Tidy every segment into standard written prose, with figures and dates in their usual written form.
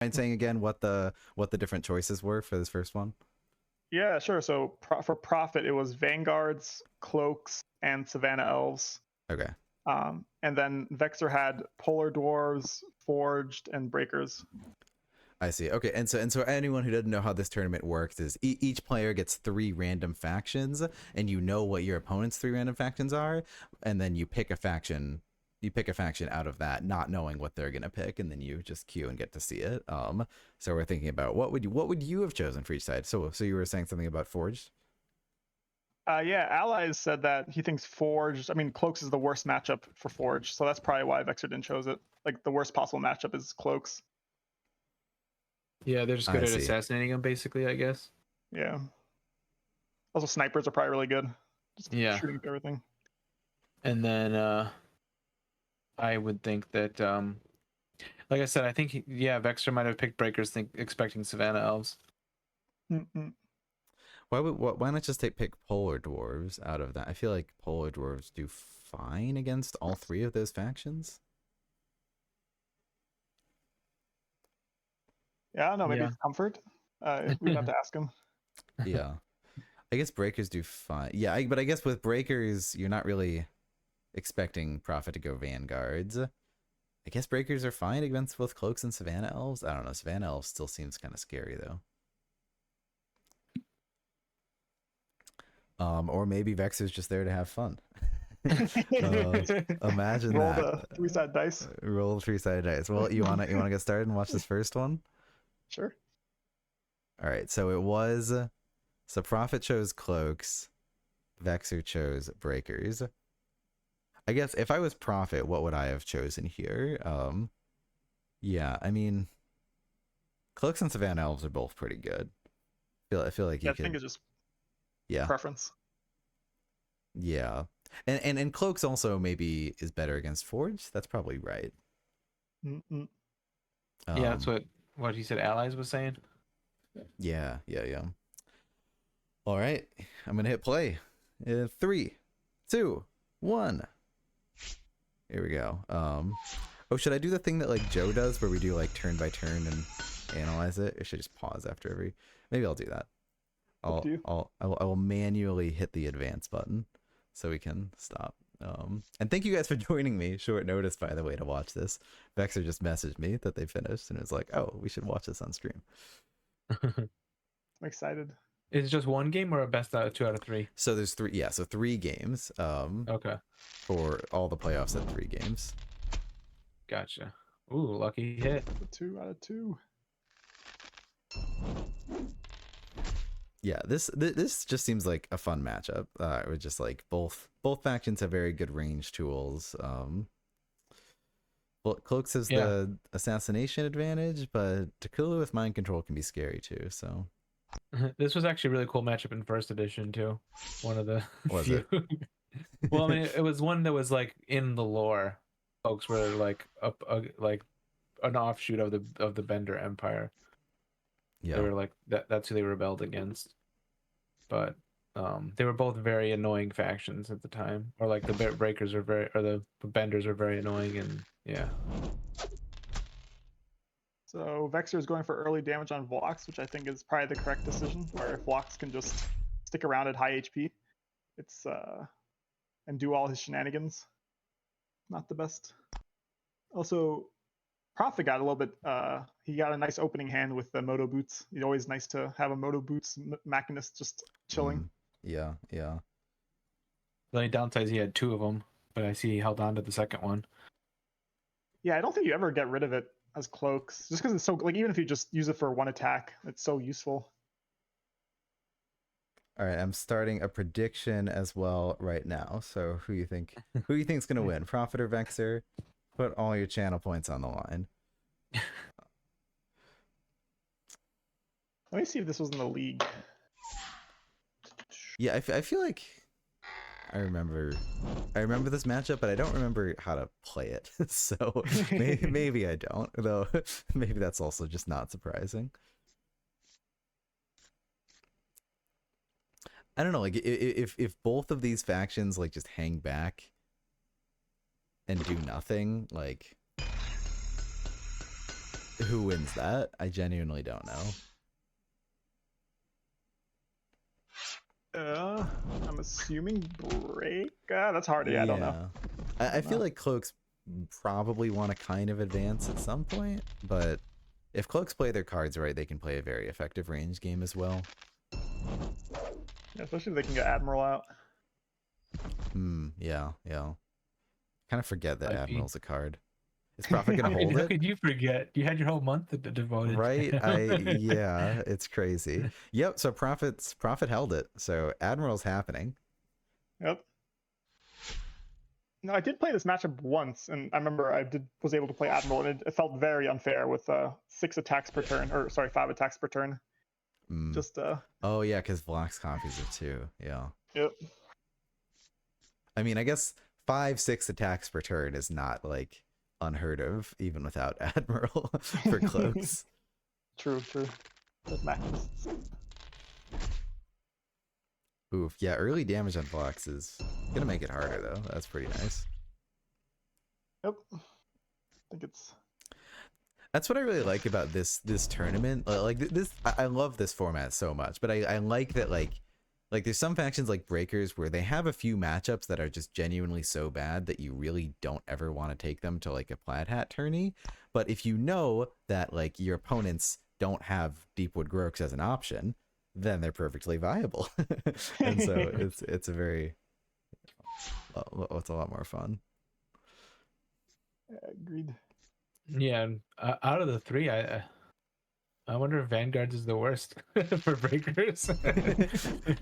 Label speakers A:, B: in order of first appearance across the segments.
A: mind saying again what the different choices were for this first one?
B: Yeah, sure. So for profit, it was vanguards, cloaks, and savannah elves.
A: Okay.
B: And then Vexer had polar dwarves, forged, and breakers.
A: I see. Okay, and so anyone who doesn't know how this tournament works is each player gets 3 random factions, and you know what your opponent's 3 random factions are, and then you pick a faction. You pick a faction out of that, not knowing what they're gonna pick, and then you just queue and get to see it. So we're thinking about what would you have chosen for each side? So you were saying something about forged?
B: Yeah, Allies said that he thinks Forged. I mean, Cloaks is the worst matchup for Forge, so that's probably why Vexer didn't chose it. Like the worst possible matchup is Cloaks.
C: Yeah, they're just good
A: I
C: at
A: see.
C: assassinating them, basically, I guess.
B: Yeah. Also, snipers are probably really good. Just
C: Yeah.
B: shooting through everything.
C: And then I would think that, like I said, I think Vexer might have picked breakers, expecting Savannah elves.
B: Mm-mm.
A: Why not just pick polar dwarves out of that? I feel like polar dwarves do fine against all 3 of those factions.
B: Yeah, I don't know. Maybe
C: Yeah.
B: it's comfort. We'd have to ask him.
A: Yeah. I guess breakers do fine. Yeah, but I guess with breakers, you're not really expecting profit to go vanguards. I guess breakers are fine against both cloaks and savannah elves. I don't know. Savannah elves still seems kind of scary though. Or maybe Vexer's just there to have fun. Imagine
B: Roll
A: that.
B: the 3-sided dice.
A: Roll 3-sided dice. Well, you wanna get started and watch this first one?
B: Sure.
A: All right. So it was. So Prophet chose cloaks. Vexer chose breakers. I guess if I was Prophet, what would I have chosen here? Yeah, I mean, cloaks and savannah elves are both pretty good. I feel like you
B: I
A: could.
B: think it's just
A: Yeah.
B: preference.
A: Yeah, and cloaks also maybe is better against forge. That's probably right.
B: Mm-mm.
C: Yeah, that's what he said. Allies was saying.
A: Yeah. All right, I'm gonna hit play. 3, 2, 1. Here we go. Oh, should I do the thing that like Joe does, where we do like turn by turn and analyze it? Or should I just pause after every? Maybe I'll do that. I will manually hit the advance button so we can stop. And thank you guys for joining me. Short notice, by the way, to watch this. Vexer just messaged me that they finished and it was like, oh, we should watch this on stream.
B: I'm excited.
C: Is it just one game or a best out of 2 out of 3?
A: So there's 3. Yeah, so 3 games.
C: Okay.
A: For all the playoffs at 3 games.
C: Gotcha. Ooh, lucky hit.
B: 2 out of 2.
A: Yeah, this just seems like a fun matchup. It was just like both factions have very good range tools. Well, Cloaks has the assassination advantage, but Takula with mind control can be scary too. So
C: this was actually a really cool matchup in first edition too. One of the
A: was
C: few.
A: it?
C: Well, I mean, it was one that was like in the lore. Folks were like like an offshoot of the Bender Empire.
A: Yeah,
C: they were like that's who they rebelled against. But they were both very annoying factions at the time. Or like the breakers are the benders are very annoying, and yeah.
B: So Vexer is going for early damage on Vlox, which I think is probably the correct decision. Where if Vlox can just stick around at high HP, it's and do all his shenanigans. Not the best. Also, Prophet got a little bit. He got a nice opening hand with the Moto Boots. It's always nice to have a Moto Boots Machinist just chilling.
A: Yeah.
C: The only downside is he had 2 of them, but I see he held on to the second one.
B: Yeah, I don't think you ever get rid of it as cloaks, just because it's so like even if you just use it for one attack, it's so useful.
A: All right, I'm starting a prediction as well right now. So who you think is gonna win, Prophet or Vexer? Put all your channel points on the line.
B: Let me see if this was in the league.
A: Yeah, I feel like I remember this matchup, but I don't remember how to play it. So maybe I don't, though. Maybe that's also just not surprising. I don't know, like if both of these factions like just hang back and do nothing, like Who wins that? I genuinely don't know.
B: I'm assuming break. That's hard. Yeah, I don't know.
A: I feel like Cloaks probably want to kind of advance at some point, but if Cloaks play their cards right, they can play a very effective range game as well.
B: Yeah, especially if they can get Admiral out.
A: Yeah. Kind of forget that
C: IP.
A: Admiral's a card. Is Prophet gonna hold
C: How
A: it?
C: could you forget? You had your whole month devoted.
A: Right? Yeah, it's crazy. Yep, so Prophet held it. So Admiral's happening.
B: Yep. No, I did play this matchup once, and I remember was able to play Admiral, and it felt very unfair with 6 attacks per turn, or sorry, 5 attacks per turn. Just
A: Oh yeah, because Vox copies it too. Yeah.
B: Yep.
A: I mean, I guess 5-6 attacks per turn is not like unheard of, even without Admiral for Cloaks.
B: True. With Maximus.
A: Oof, yeah, early damage on Vox is gonna make it harder though. That's pretty nice.
B: Yep. I think
A: that's what I really like about this tournament. Like this, I love this format so much, but I like that like there's some factions like Breakers where they have a few matchups that are just genuinely so bad that you really don't ever want to take them to like a Plaid Hat tourney. But if you know that like your opponents don't have Deepwood Groaks as an option, then they're perfectly viable. And so it's a very it's a lot more fun.
B: agreed.
C: Yeah, out of the 3, I wonder if Vanguards is the worst for Breakers.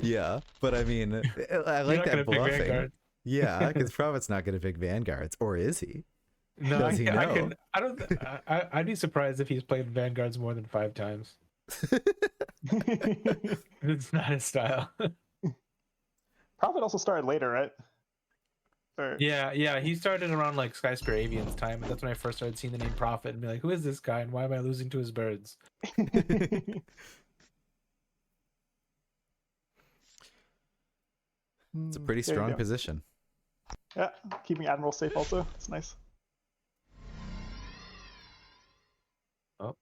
A: Yeah, but I mean, I like that bluffing. Yeah, because Prophet's not going to pick Vanguards, or is he?
C: No,
A: Does he know?
C: I'd be surprised if he's played Vanguards more than 5 times. It's not his style.
B: Prophet also started later, right?
C: Yeah, he started around like Skyscraper Avian's time, and that's when I first started seeing the name Prophet and be like, who is this guy and why am I losing to his birds?
A: It's a pretty strong position.
B: Yeah, keeping Admiral safe also. It's nice.
C: Oh.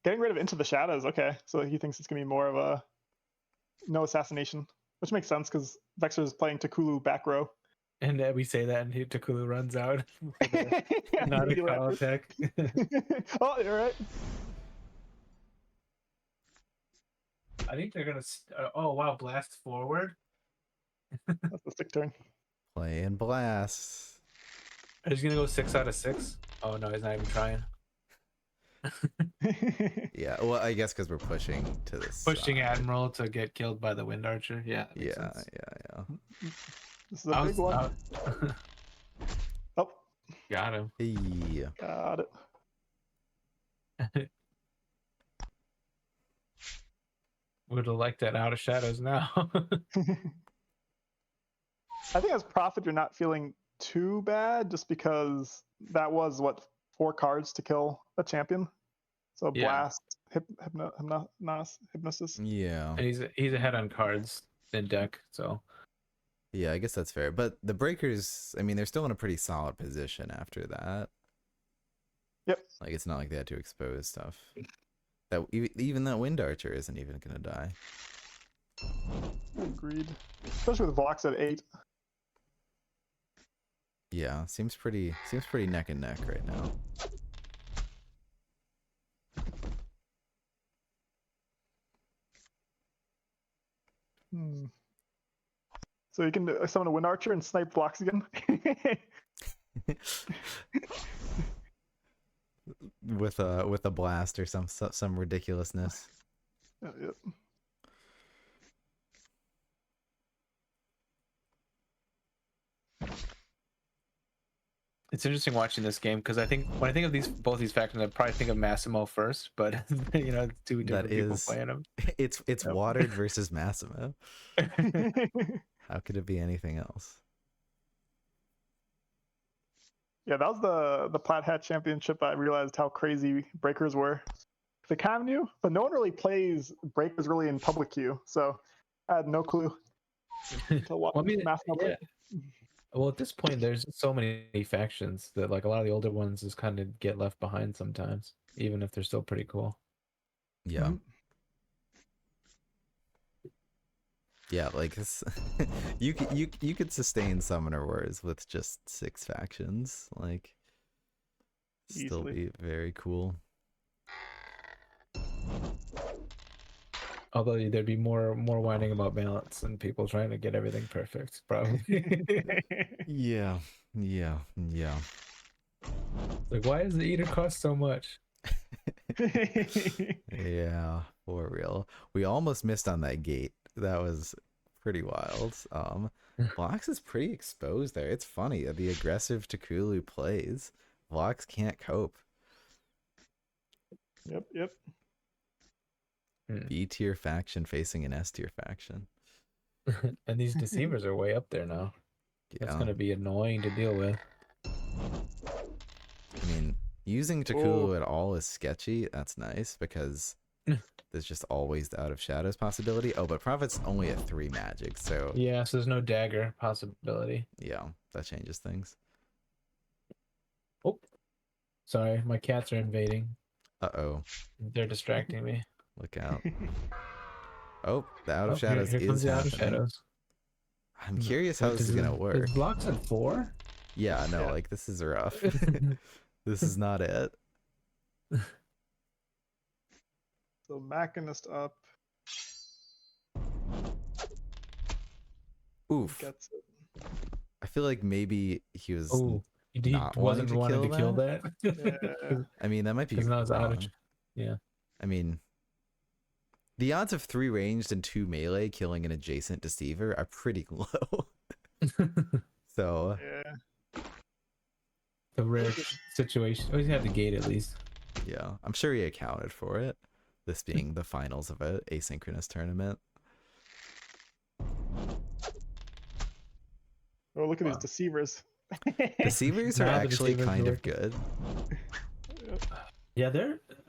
B: Getting rid of Into the Shadows, okay. So he thinks it's going to be more of a no assassination, which makes sense because Vexer is playing Takulu back row.
C: And we say that, and Takulu runs out. Not a call attack.
B: Oh, you're right.
C: I think they're gonna. Oh wow! Blast forward.
B: That's the stick turn.
A: Play and blast.
C: He's gonna go 6 out of 6. Oh no, he's not even trying.
A: Yeah, well, I guess because we're pushing to this.
C: Pushing Admiral to get killed by the Wind Archer. Yeah.
A: Yeah.
B: This is a big one. Oh.
C: Got him.
A: Hey.
B: Got it.
C: Would have liked that Out of Shadows now.
B: I think as Prophet, you're not feeling too bad just because that was, 4 cards to kill a champion? So Blast, Hypnosis.
A: Yeah.
C: And he's ahead on cards in deck, so.
A: Yeah, I guess that's fair. But the Breakers, I mean, they're still in a pretty solid position after that.
B: Yep.
A: Like, it's not like they had to expose stuff. That even that Wind Archer isn't even gonna die.
B: Agreed. Especially with Vox at 8.
A: Yeah, seems pretty neck and neck right now.
B: So you can summon a Wind Archer and snipe Vox again.
A: with a blast or some ridiculousness.
B: Yep.
C: It's interesting watching this game because I think when I think of both these factions, I probably think of Massimo first, but you know, two different people playing them.
A: It's Watered versus Massimo. How could it be anything else?
B: Yeah, that was the Plaid Hat Championship. I realized how crazy Breakers were. They kind of knew, but no one really plays Breakers really in public queue, so I had no clue to watch Massimo play.
C: Well, at this point, there's so many factions that like a lot of the older ones just kind of get left behind sometimes, even if they're still pretty cool.
A: Yeah.
B: Mhm.
A: Yeah, like this, you could sustain Summoner Wars with just 6 factions, like still
B: Easily.
A: be very cool.
C: Although there'd be more whining about balance and people trying to get everything perfect, probably.
A: Yeah, yeah, yeah.
C: Like, why does the eater cost so much?
A: Yeah, for real. We almost missed on that gate. That was pretty wild. Vox is pretty exposed there. It's funny. The aggressive Takulu plays. Vox can't cope.
B: Yep.
A: B tier faction facing an S tier faction.
C: And these deceivers are way up there now. That's
A: Yeah.
C: gonna be annoying to deal with.
A: I mean, using
B: Oh.
A: Takulu at all is sketchy. That's nice because there's just always the out of shadows possibility. Oh, but Prophet's only at 3 magic, so
C: Yeah, so there's no dagger possibility.
A: yeah, that changes things.
C: Oh, sorry, my cats are invading.
A: Uh-oh.
C: They're distracting me.
A: Look out. Oh, the out of
C: Oh,
A: shadows
C: here comes
A: is
C: the
A: happening.
C: out of shadows.
A: I'm curious how
C: Wait,
A: this is gonna work.
C: Is blocks at 4?
A: Yeah, no,
B: Yeah.
A: like this is rough. This is not it.
B: So Machinist up.
A: Oof.
B: Gets it.
A: I feel like maybe he was
C: Oh, he
A: not
C: wasn't
A: wanting
C: wanting to kill that.
B: Yeah.
A: I mean, that might be
C: Because now it's out
A: wrong.
C: of. Yeah.
A: I mean, the odds of 3 ranged and 2 melee killing an adjacent deceiver are pretty low. So,
B: Yeah.
C: The rare situation. Oh, he's had the gate at least.
A: yeah, I'm sure he accounted for it. This being the finals of a asynchronous tournament.
B: Oh, look at
C: Wow.
B: these deceivers.
A: Deceivers are
C: Now the
A: actually
C: deceivers
A: kind
C: are
A: of good.
C: Yeah,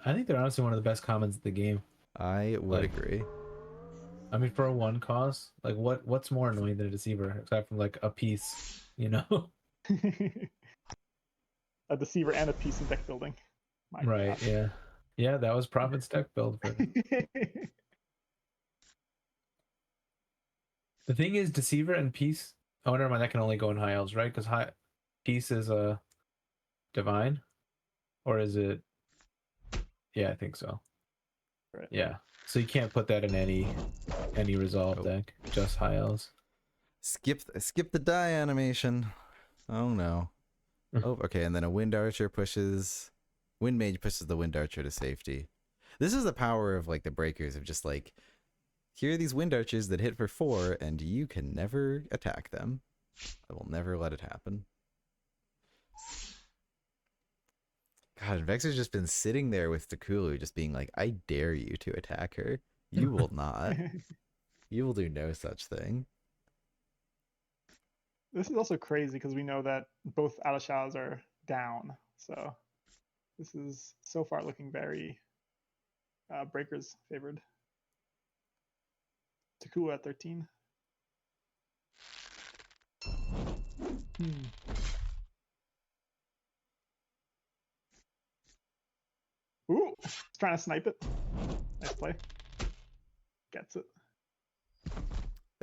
C: I think they're honestly one of the best commons of the game.
A: I would
C: Like-
A: agree.
C: I mean, for a 1 cost, like what's more annoying than a deceiver aside from like a piece, you know?
B: A deceiver and a piece in deck building. My
C: Right?
B: God.
C: Yeah. Yeah, that was Prophet's deck build for. The thing is, deceiver and piece. Oh, never mind. That can only go in high elves, right? Because piece is a divine, or is it? Yeah, I think so.
B: Right.
C: Yeah. So you can't put that in any resolve
A: Oh.
C: deck. Just high elves.
A: Skip the die animation. Oh no. Oh, okay, and then a wind archer pushes wind mage pushes the wind archer to safety. This is the power of like the breakers of just like here are these wind archers that hit for 4 and you can never attack them. I will never let it happen. God, Vexer's just been sitting there with Takulu just being like, I dare you to attack her. You will not. You will do no such thing.
B: This is also crazy because we know that both out of shadows are down. So this is so far looking very breakers favored. Takua at 13. Ooh, he's trying to snipe it. Nice play. Gets it.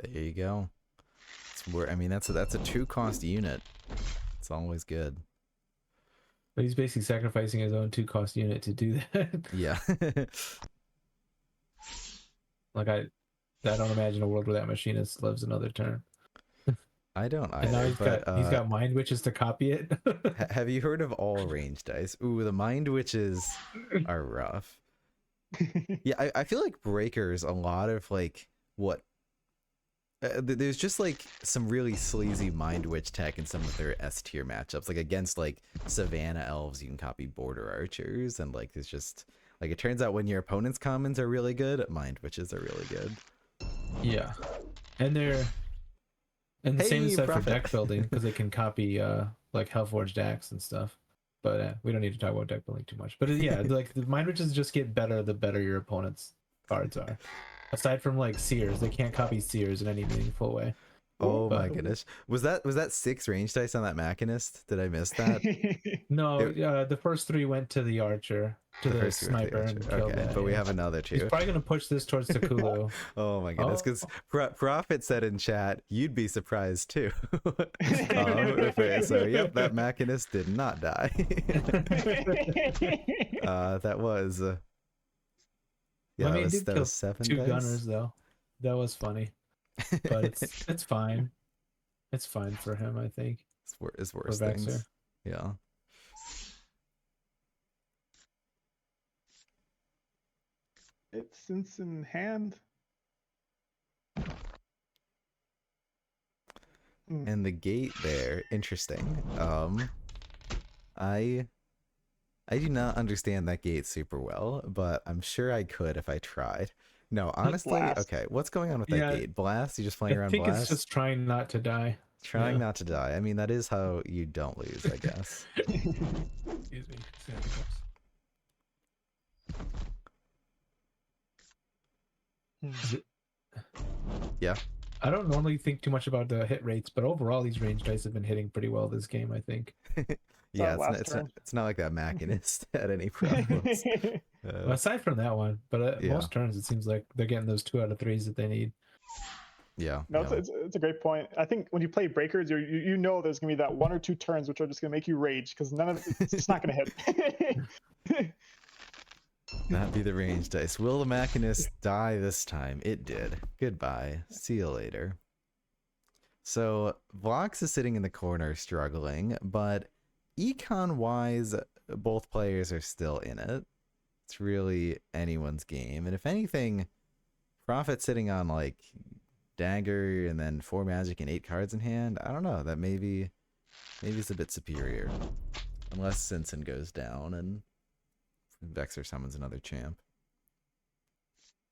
A: There you go. I mean, that's a 2-cost unit. It's always good.
C: But he's basically sacrificing his own 2-cost unit to do that.
A: Yeah.
C: Like I don't imagine a world where that machinist lives another turn.
A: I don't
C: And now
A: either.
C: he's
A: But
C: got mind witches to copy it.
A: have you heard of all range dice? Ooh, the mind witches are rough. Yeah, I feel like breakers. A lot of like what. There's just like some really sleazy mind witch tech in some of their S tier matchups. Like against like Savannah elves, you can copy border archers, and like there's just like it turns out when your opponent's commons are really good, mind witches are really good.
C: Yeah, and the
A: Hey,
C: same is said for
A: Prophet.
C: deck building because they can copy like Hellforged Axe and stuff. But we don't need to talk about deck building too much. But yeah, like the mind witches just get better the better your opponent's cards are. Aside from like seers, they can't copy seers in any meaningful way.
A: Oh my
C: But
A: goodness. Was that 6 range dice on that Machinist? Did I miss that?
C: no,
A: It-
C: the first 3 went to the archer, to
A: the
C: the
A: first 2 were
C: sniper,
A: theatre.
C: and killed
A: Okay,
C: that.
A: but we
C: Yeah.
A: have another
C: He's
A: 2.
C: probably gonna push this towards Takulu.
A: Oh my goodness, because Prophet said in chat, you'd be surprised too. So yep, that Machinist did not die. That was yeah,
C: I mean, he did
A: that
C: kill
A: was 7
C: 2
A: dice.
C: gunners though. That was funny, but it's fine. It's fine for him, I think.
A: It's worse
C: For
A: things.
C: Vexer.
A: Yeah.
B: It's since in hand.
A: And the gate there, interesting. I do not understand that gate super well, but I'm sure I could if I tried. No, honestly,
B: Blast.
A: okay. What's going on with that
C: Yeah.
A: gate? Blast? You just playing
C: I
A: around
C: think
A: blast?
C: it's just trying not to die.
A: Trying
C: yeah.
A: not to die. I mean, that is how you don't lose, I guess.
C: Excuse me.
A: Yeah.
C: I don't normally think too much about the hit rates, but overall these range dice have been hitting pretty well this game, I think.
A: Yeah,
B: last
A: it's not like that Machinist had any problems.
C: Well, aside from that one, but
A: yeah.
C: most turns it seems like they're getting those 2 out of 3s that they need.
A: Yeah.
B: No,
A: yeah.
B: it's a great point. I think when you play breakers, you know there's gonna be that 1 or 2 turns which are just gonna make you rage because none of it's just not gonna hit.
A: Not be the range dice. Will the Machinist die this time? It did. Goodbye. See you later. So Vox is sitting in the corner struggling, but econ-wise, both players are still in it. It's really anyone's game. And if anything, Prophet sitting on like dagger and then 4 magic and 8 cards in hand, I don't know. That maybe it's a bit superior. Unless Sinsen goes down and Vexer summons another champ.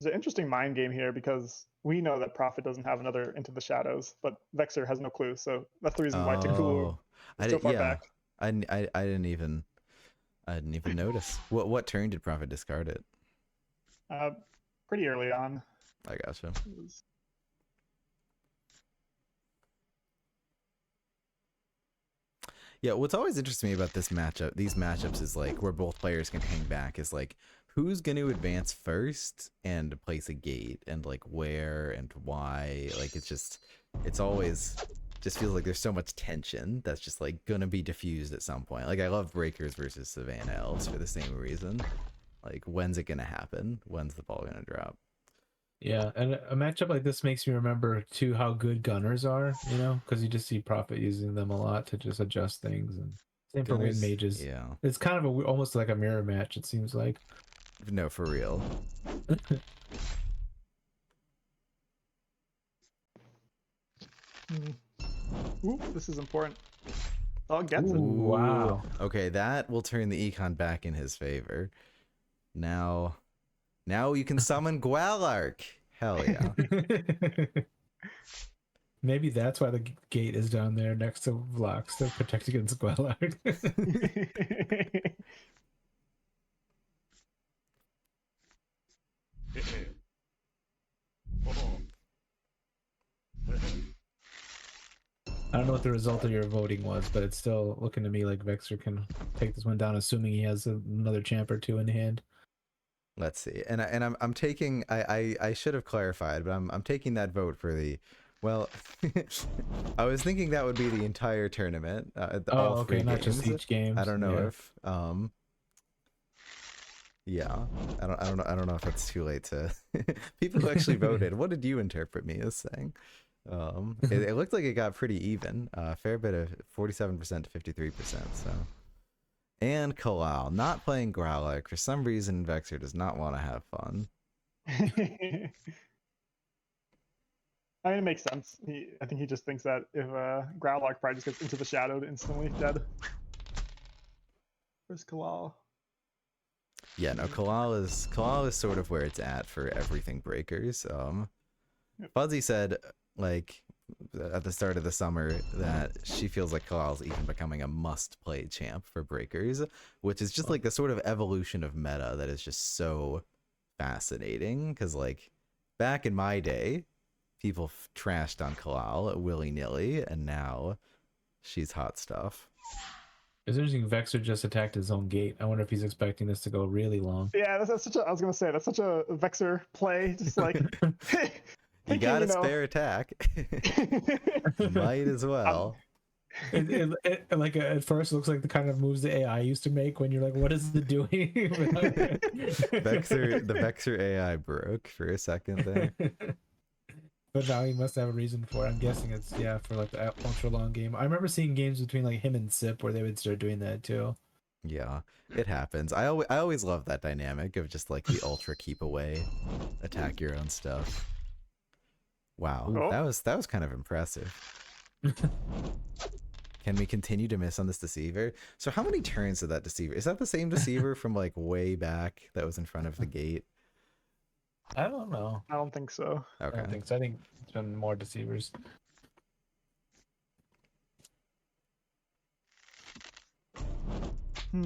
B: It's an interesting mind game here because we know that Prophet doesn't have another Into the Shadows, but Vexer has no clue. So that's the reason why Takulu is so far back.
A: I didn't even notice. What turn did Prophet discard it?
B: Pretty early on.
A: I gotcha. Yeah, what's always interesting me about these matchups is like where both players can hang back is like who's going to advance first and place a gate and like where and why. Like it's always just feels like there's so much tension that's just like gonna be diffused at some point. Like I love Breakers versus Savannah Elves for the same reason. Like when's it gonna happen? When's the ball gonna drop?
C: Yeah, and a matchup like this makes me remember too how good gunners are, you know, because you just see Prophet using them a lot to just adjust things, and same for wind mages.
A: Yeah,
C: it's kind of almost like a mirror match. It seems like.
A: No, for real.
B: Ooh, this is important. Oh, gets it.
C: Wow.
A: Okay, that will turn the econ back in his favor. Now you can summon Gwalark. Hell yeah.
C: Maybe that's why the gate is down there next to Vlox to protect against Gwalark. I don't know what the result of your voting was, but it's still looking to me like Vexer can take this one down, assuming he has another champ or 2 in hand.
A: Let's see, and I'm taking I should have clarified, but I'm taking that vote for the, well, I was thinking that would be the entire tournament, all 3
C: not
A: games.
C: just each game.
A: I don't know if yeah, I don't know if it's too late to people who actually voted. What did you interpret me as saying? It looked like it got pretty even, a fair bit of 47% to 53%. So, and Kalal not playing Growlithe for some reason. Vexer does not want to have fun.
B: I mean, it makes sense. I think he just thinks that if Growlithe probably just gets into the shadowed instantly dead. Where's Kalal?
A: Yeah, no, Kalal is sort of where it's at for everything Breakers. Fuzzy said, like, at the start of the summer that she feels like Kalal's even becoming a must-play champ for Breakers, which is just like the sort of evolution of meta that is just so fascinating. Because, like, back in my day, people trashed on Kalal willy-nilly, and now she's hot stuff.
C: It's interesting. Vexer just attacked his own gate. I wonder if he's expecting this to go really long.
B: Yeah, that's such a. I was gonna say that's such a Vexer play. Just like
A: You got a spare attack. Might as well.
C: It like at first looks like the kind of moves the AI used to make when you're like, what is it doing?
A: The Vexer AI broke for a second there.
C: But now he must have a reason for it. I'm guessing it's for like the ultra long game. I remember seeing games between like him and Sip where they would start doing that too.
A: Yeah, it happens. I always love that dynamic of just like the ultra keep away, attack your own stuff. Wow,
B: Oh.
A: that was kind of impressive. Can we continue to miss on this deceiver? So how many turns did that deceiver? Is that the same deceiver from like way back that was in front of the gate?
C: I don't know.
B: I don't think so.
A: Okay.
C: I don't think so. I think it's been more deceivers.
A: So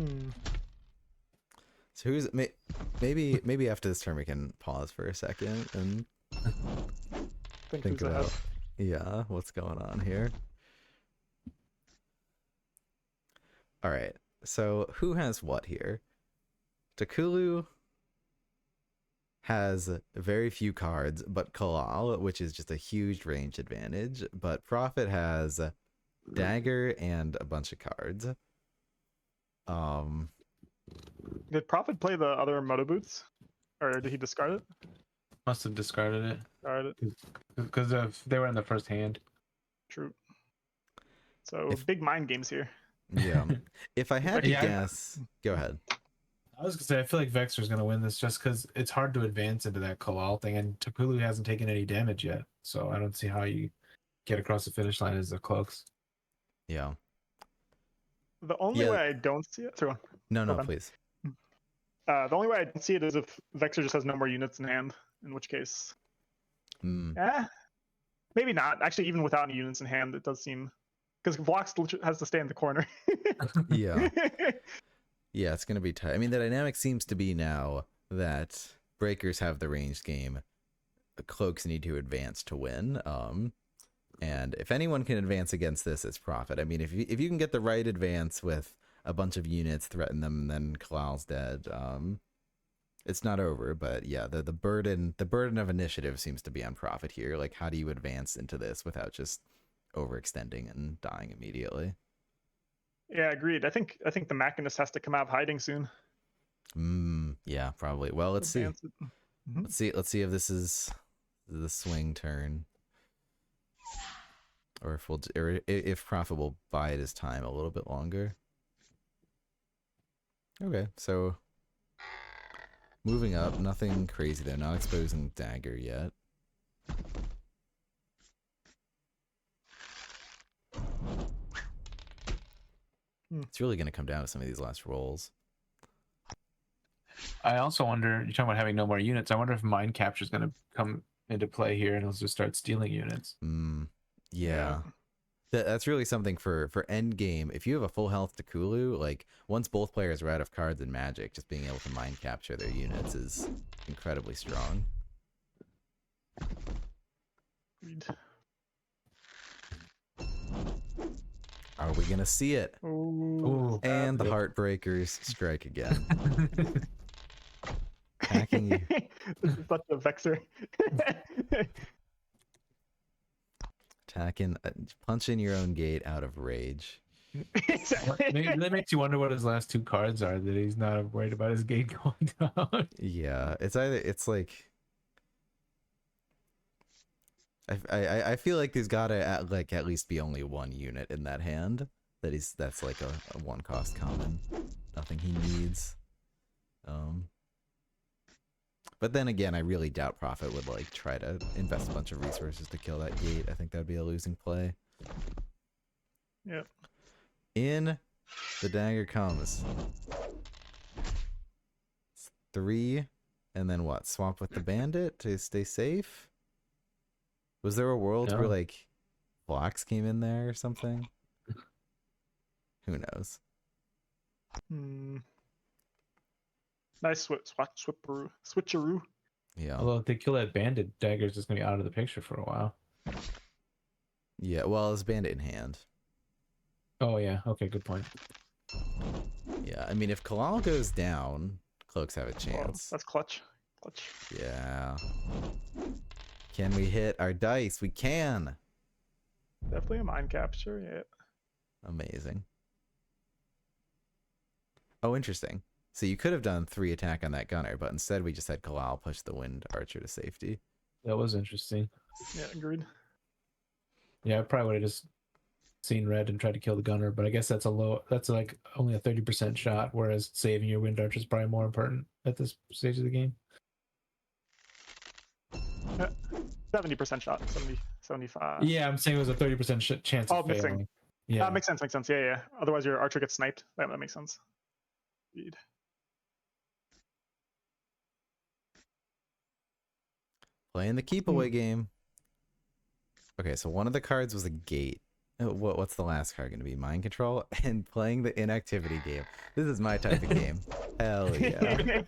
A: who's maybe after this turn we can pause for a second and think about what's going on here. All right. So who has what here? Takulu has very few cards, but Kalal, which is just a huge range advantage. But Prophet has Dagger and a bunch of cards.
B: Did Prophet play the other Moto Boots, or did he discard it?
C: Must have discarded it.
B: Discarded it.
C: Because they were in the first hand.
B: True. So big mind games here.
A: Yeah. If I had to guess, go ahead.
C: I was gonna say I feel like Vexer's gonna win this just because it's hard to advance into that Kalal thing, and Takulu hasn't taken any damage yet, so I don't see how you get across the finish line as a cloaks.
A: Yeah.
B: The only way I don't see it.
A: No, please.
B: The only way I don't see it is if Vexer just has no more units in hand, in which case, maybe not. Actually, even without any units in hand, it does seem because Vlox has to stay in the corner.
A: Yeah. Yeah, it's going to be tight. I mean, the dynamic seems to be now that breakers have the ranged game. Cloaks need to advance to win. And if anyone can advance against this, it's Prophet. I mean, if you can get the right advance with a bunch of units, threaten them, and then Kalal's dead, it's not over. But yeah, the burden of initiative seems to be on Prophet here. Like, how do you advance into this without just overextending and dying immediately?
B: Yeah, agreed. I think the Machinist has to come out of hiding soon.
A: Yeah, probably. Well, let's see.
B: Mm-hmm.
A: Let's see if this is the swing turn, or if Prophet will bide his time a little bit longer. Okay, so moving up, nothing crazy there. Not exposing Dagger yet. It's really going to come down to some of these last rolls.
C: I also wonder, you're talking about having no more units. I wonder if mind capture is going to come into play here and he'll just start stealing units.
A: Yeah. That's really something for end game. If you have a full health Takulu, like once both players are out of cards and magic, just being able to mind capture their units is incredibly strong. Are we gonna see it?
B: Ooh,
A: and the Heartbreakers strike again. Attacking you.
B: This is such a Vexer.
A: Attacking, punching your own gate out of rage.
C: That makes you wonder what his last two cards are, that he's not worried about his gate going down.
A: Yeah, it's like I feel like there's gotta at least be only one unit in that hand that's like a one cost common. Nothing he needs. But then again, I really doubt Prophet would like try to invest a bunch of resources to kill that gate. I think that'd be a losing play.
B: Yep.
A: In the dagger comes. It's 3, and then what? Swap with the bandit to stay safe? Was there a world where like blocks came in there or something? Who knows?
B: Nice switcheroo.
A: Yeah.
C: Although if they kill that bandit, Dagger's just gonna be out of the picture for a while.
A: Yeah, well, it's bandit in hand.
C: Oh yeah, okay, good point.
A: Yeah, I mean, if Kalal goes down, Cloaks have a
B: Well,
A: chance.
B: that's clutch. Clutch.
A: Yeah. Can we hit our dice? We can.
B: Definitely a mind capture. Yeah.
A: Amazing. Oh, interesting. So you could have done 3 attack on that gunner, but instead we just had Kalal push the wind archer to safety.
C: That was interesting.
B: Yeah, agreed.
C: Yeah, I probably would have just seen red and tried to kill the gunner, but I guess that's like only a 30% shot, whereas saving your wind archer is probably more important at this stage of the game.
B: 70% shot. 70, 75.
C: Yeah, I'm saying it was a 30% chance of
B: missing.
C: failing. Yeah.
B: Makes sense. Makes sense. Yeah, yeah. Otherwise, your archer gets sniped. That makes sense. Indeed.
A: Playing the keep away game. Okay, so one of the cards was a gate. What's the last card going to be? Mind control? And playing the inactivity game. This is my type of game. Hell yeah.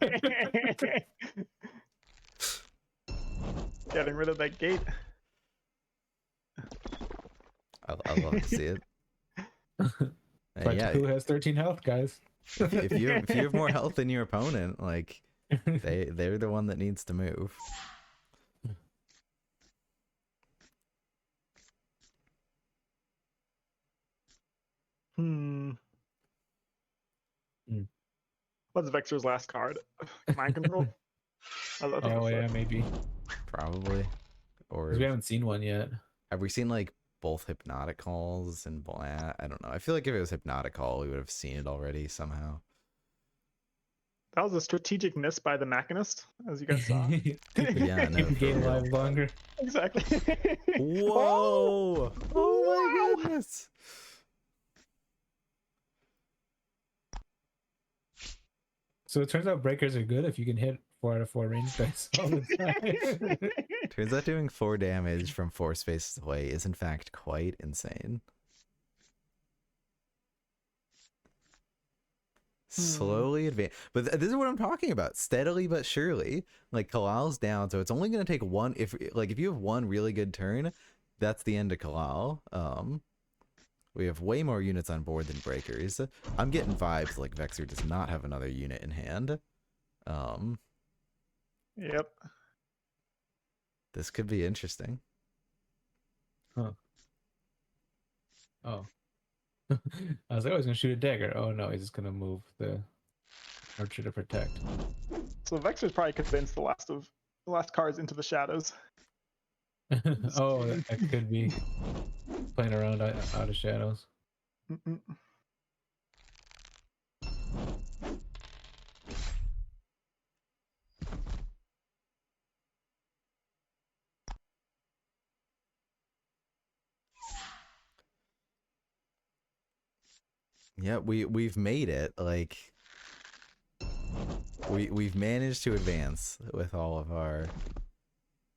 B: Getting rid of that gate.
A: I love to see it.
C: But
A: Yeah,
C: who has 13 health, guys?
A: if you have more health than your opponent, like they're the one that needs to move.
B: What's Vexer's last card? Mind control.
C: Oh yeah, maybe.
A: Probably. Or
C: 'Cause we haven't seen one yet.
A: have we seen like both hypnotic calls and blat? I don't know. I feel like if it was hypnotic call, we would have seen it already somehow.
B: That was a strategic miss by the Machinist, as you guys saw.
A: Yeah, no,
C: Keep the
A: for
C: game
A: real.
C: alive longer.
B: Exactly.
A: Whoa! Oh my goodness!
C: So it turns out breakers are good if you can hit 4 out of 4 range dice all the time.
A: Turns out doing 4 damage from 4 spaces away is in fact quite insane. Slowly advance, but this is what I'm talking about. Steadily but surely. Like Kalal's down, so it's only going to take one. If you have one really good turn, that's the end of Kalal. We have way more units on board than breakers. I'm getting vibes like Vexer does not have another unit in hand.
B: Yep.
A: This could be interesting.
C: Huh. Oh. I was like, oh, he's gonna shoot a dagger. Oh no, he's just gonna move the archer to protect.
B: So Vexer's probably convinced the last cards into the shadows.
C: Oh, that could be playing around out of shadows.
B: Mm-mm.
A: Yeah, we've made it. Like we've managed to advance with all of our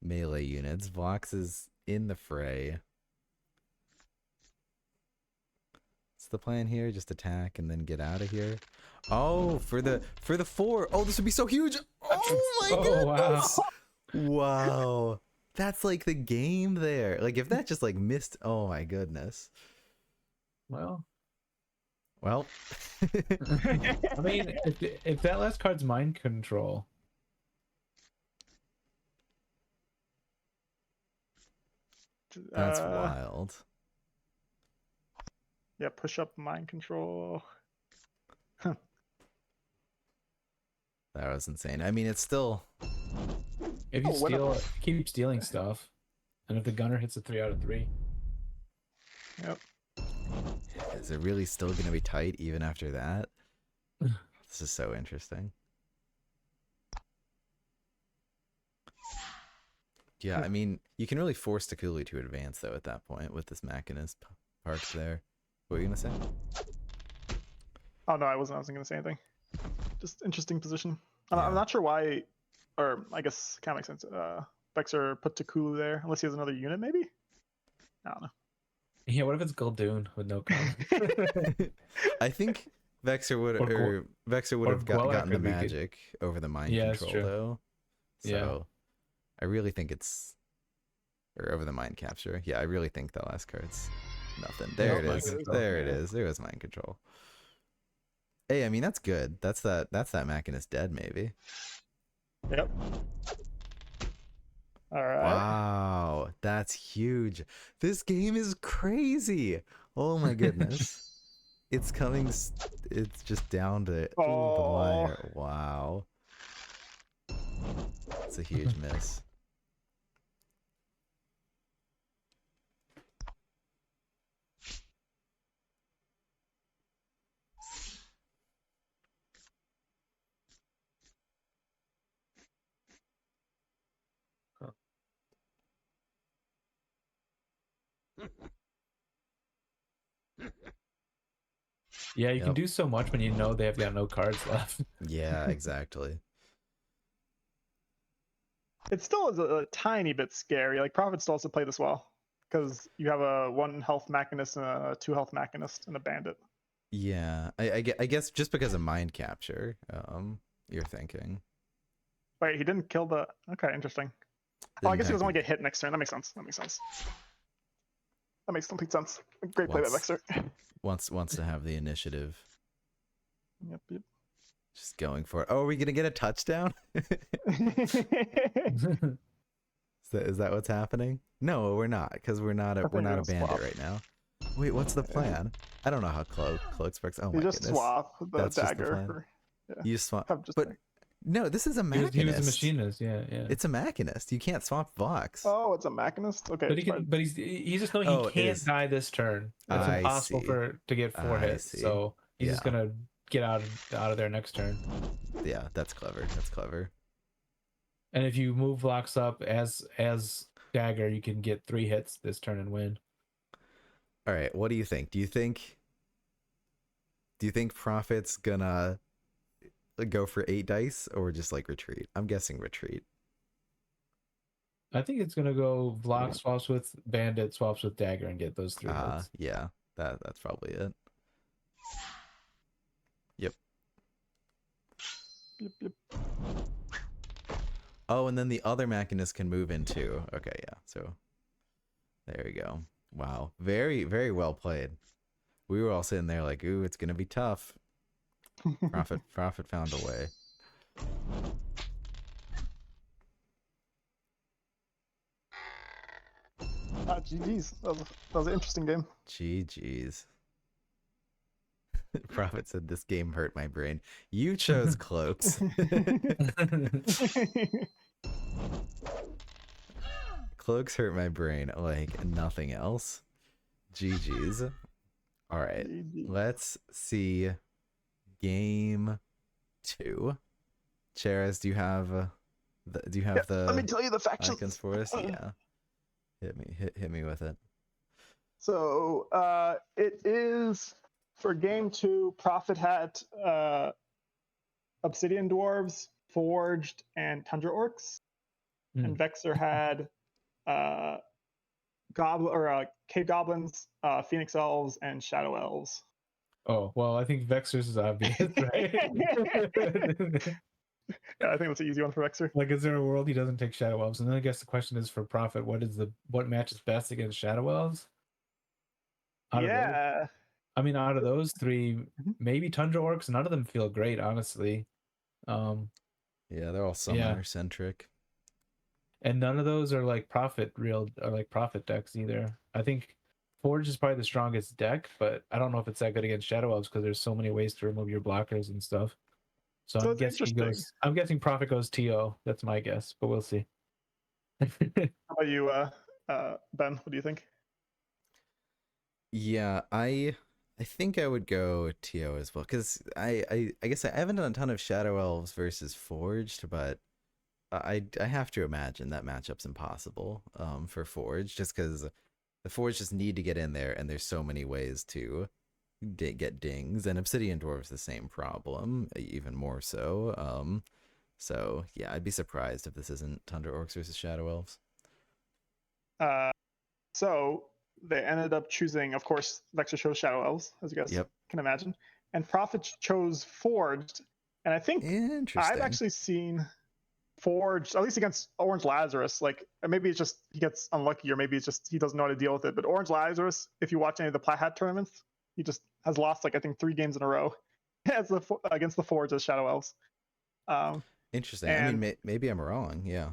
A: melee units. Vox is in the fray. What's the plan here? Just attack and then get out of here. Oh, for the 4. Oh, this would be so huge. Oh my goodness. Wow. That's like the game there. Like if that just like missed. Oh my goodness.
C: Well,
A: I
C: mean, if that last card's mind control,
A: that's wild.
B: Yeah, push up mind control.
A: That was insane. I mean, it's still.
C: if you keep stealing stuff, and if the gunner hits a 3 out of 3.
B: Yep.
A: Is it really still going to be tight even after that? This is so interesting. Yeah, I mean, you can really force Takuli to advance, though, at that point, with this Machinist parked there. What were you going to say?
B: Oh no, I wasn't going to say anything. Just interesting position.
A: Yeah.
B: I'm not sure why, or I guess kind of makes sense. Vexer put Takulu there, unless he has another unit, maybe. I don't know.
C: Yeah, what if it's Guldoon with no cover?
A: I think Vexer would have gotten the
C: could be good.
A: magic over the mind
C: Yeah, that's
A: control,
C: true.
A: though. So I really think it's or over the mind capture. Yeah, I really think the last card's nothing. There
C: Nope,
A: it
C: mind
A: is.
C: control,
A: There it
B: yeah.
A: is. There was mind control. Hey, I mean that's good. That's that Machinist dead maybe.
B: Yep. All right.
A: Wow, that's huge. This game is crazy. Oh my goodness. It's coming it's just down to the
B: Oh,
A: wire. Wow. It's a huge miss.
C: Yeah, you can
A: Yep.
C: do so much when you know they have got no cards left.
A: Yeah, exactly.
B: it still is a tiny bit scary. Like Prophet still has to play this well because you have a 1 health Machinist and a 2 health Machinist and a Bandit.
A: Yeah. I guess just because of mind capture, you're thinking.
B: Wait, he didn't kill the. Okay, interesting. Oh, I
A: Didn't
B: guess he doesn't want to
A: technically
B: get hit next turn. That makes sense. That makes sense. That makes complete sense. Great play by
A: wants
B: Vexer.
A: wants to have the initiative.
B: Yep, yep.
A: Just going for it. Oh, are we gonna get a touchdown? Is that what's happening? No, we're not, because we're not a
B: I think
A: bandit
B: they'll swap.
A: right now. Wait, what's the plan? I don't know how cloaks works. Oh
B: You
A: my
B: just
A: goodness,
B: swap the
A: that's just the
B: dagger
A: plan.
B: for. Yeah,
A: You swap,
B: have just.
A: but no, this is a
C: He was a
A: machinist.
C: machinist, yeah.
A: It's a machinist. You can't swap Vox.
B: Oh, it's a Machinist. Okay,
C: But he
B: it's fine.
C: can, but he's just knowing
A: Oh,
C: he
A: it
C: can't
A: is.
C: die this turn. It's
A: I
C: impossible
A: see.
C: to get 4
A: I
C: hits.
A: see.
C: So he's just
A: Yeah.
C: gonna get out of there next turn.
A: Yeah, that's clever. That's clever.
C: And if you move Vox up as dagger, you can get 3 hits this turn and win.
A: All right, what do you think? Do you think Prophet's gonna go for 8 dice or just like retreat? I'm guessing retreat.
C: I think it's gonna go Vox swaps with Bandit, swaps with dagger, and get those 3 hits.
A: Yeah, that's probably it. Yep.
B: Yep, yep.
A: Oh, and then the other machinist can move in too. Okay, yeah. So there we go. Wow, very very well played. We were all sitting there like, ooh, it's gonna be tough. Prophet found a way.
B: GG's. That was an interesting game.
A: GG's. Prophet said this game hurt my brain. You chose cloaks. Cloaks hurt my brain like nothing else. GG's. All right,
B: GG.
A: let's see game 2. Cheras, do you have the
B: Let me tell you the factions
A: icons for us? Yeah. Hit me with it.
B: So it is for game 2. Prophet had Obsidian Dwarves, Forged, and Tundra Orcs, and Vexer had Cave Goblins, Phoenix Elves, and Shadow Elves.
C: Oh, well, I think Vexer's is obvious, right?
B: Yeah, I think that's an easy one for Vexer.
C: Like, is there a world he doesn't take Shadow Elves? And then I guess the question is for Prophet, what matches best against Shadow Elves? Out of those 3, maybe Tundra Orcs. None of them feel great, honestly.
A: Yeah, they're all summoner centric.
C: And none of those are like Prophet decks either. I think Forge is probably the strongest deck, but I don't know if it's that good against Shadow Elves because there's so many ways to remove your blockers and stuff. So I'm guessing Prophet goes TO. That's my guess, but we'll see.
B: How about you, Ben? What do you think?
A: Yeah, I think I would go TO as well, because I guess I haven't done a ton of Shadow Elves versus Forged, but I have to imagine that matchup's impossible for Forged, just because the Forged just need to get in there, and there's so many ways to get dings, and Obsidian Dwarves the same problem, even more so. So yeah, I'd be surprised if this isn't Tundra Orcs versus Shadow Elves.
B: So they ended up choosing, of course, Vexer chose Shadow Elves, as you guys can imagine, and Prophet chose Forged. And I think I've actually seen Forge, at least against Orange Lazarus, like maybe it's just he gets unlucky, or maybe it's just he doesn't know how to deal with it. But Orange Lazarus, if you watch any of the Plat Hat tournaments, he just has lost like I think 3 games in a row against the Forge as Shadow Elves.
A: Interesting. I
B: And
A: mean, maybe I'm wrong. Yeah.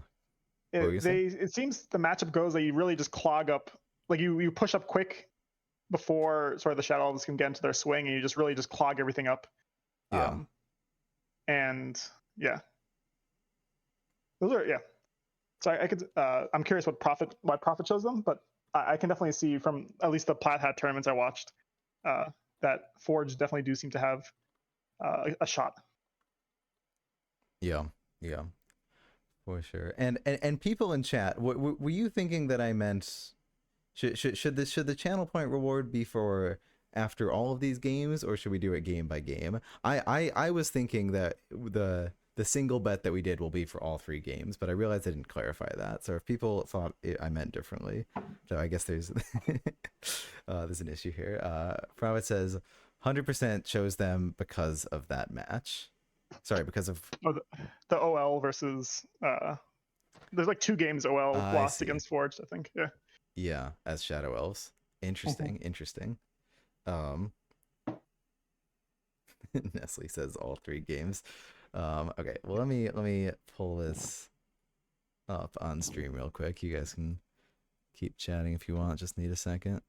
A: What were you saying?
B: it seems the matchup goes that you really just clog up, like you push up quick before sort of the Shadow Elves can get into their swing, and you just really just clog everything up.
A: Yeah.
B: And yeah, those are So I could I'm curious why Prophet chose them, but I can definitely see from at least the Plat Hat tournaments I watched that Forge definitely do seem to have a shot.
A: Yeah. Yeah. For sure. And people in chat, were you thinking that I meant should the channel point reward be for after all of these games, or should we do it game by game? I was thinking that the single bet that we did will be for all 3 games, but I realized I didn't clarify that. So if people thought I meant differently, so I guess there's there's an issue here. Private says 100% chose them because of that match. Sorry, because of
B: the OL versus there's like 2 games OL lost against Forge, I think.
A: Yeah, as Shadow Elves. Interesting. Interesting. Nestle says all 3 games. Okay, well let me pull this up on stream real quick. You guys can keep chatting if you want. Just need a second.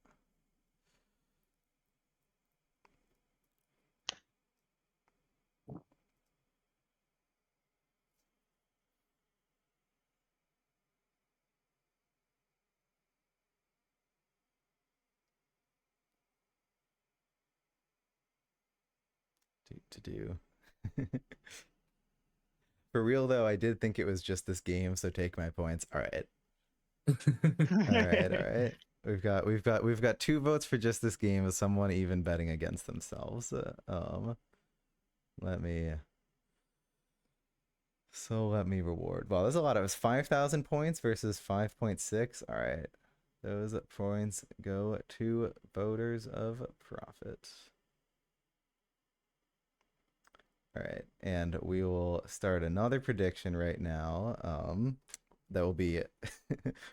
A: To do. For real though, I did think it was just this game, so take my points. All right. All right. We've got 2 votes for just this game, with someone even betting against themselves. Let me reward. Wow, there's a lot. It was 5,000 points versus 5.6. All right, those points go to voters of Prophet. All right, and we will start another prediction right now. That will be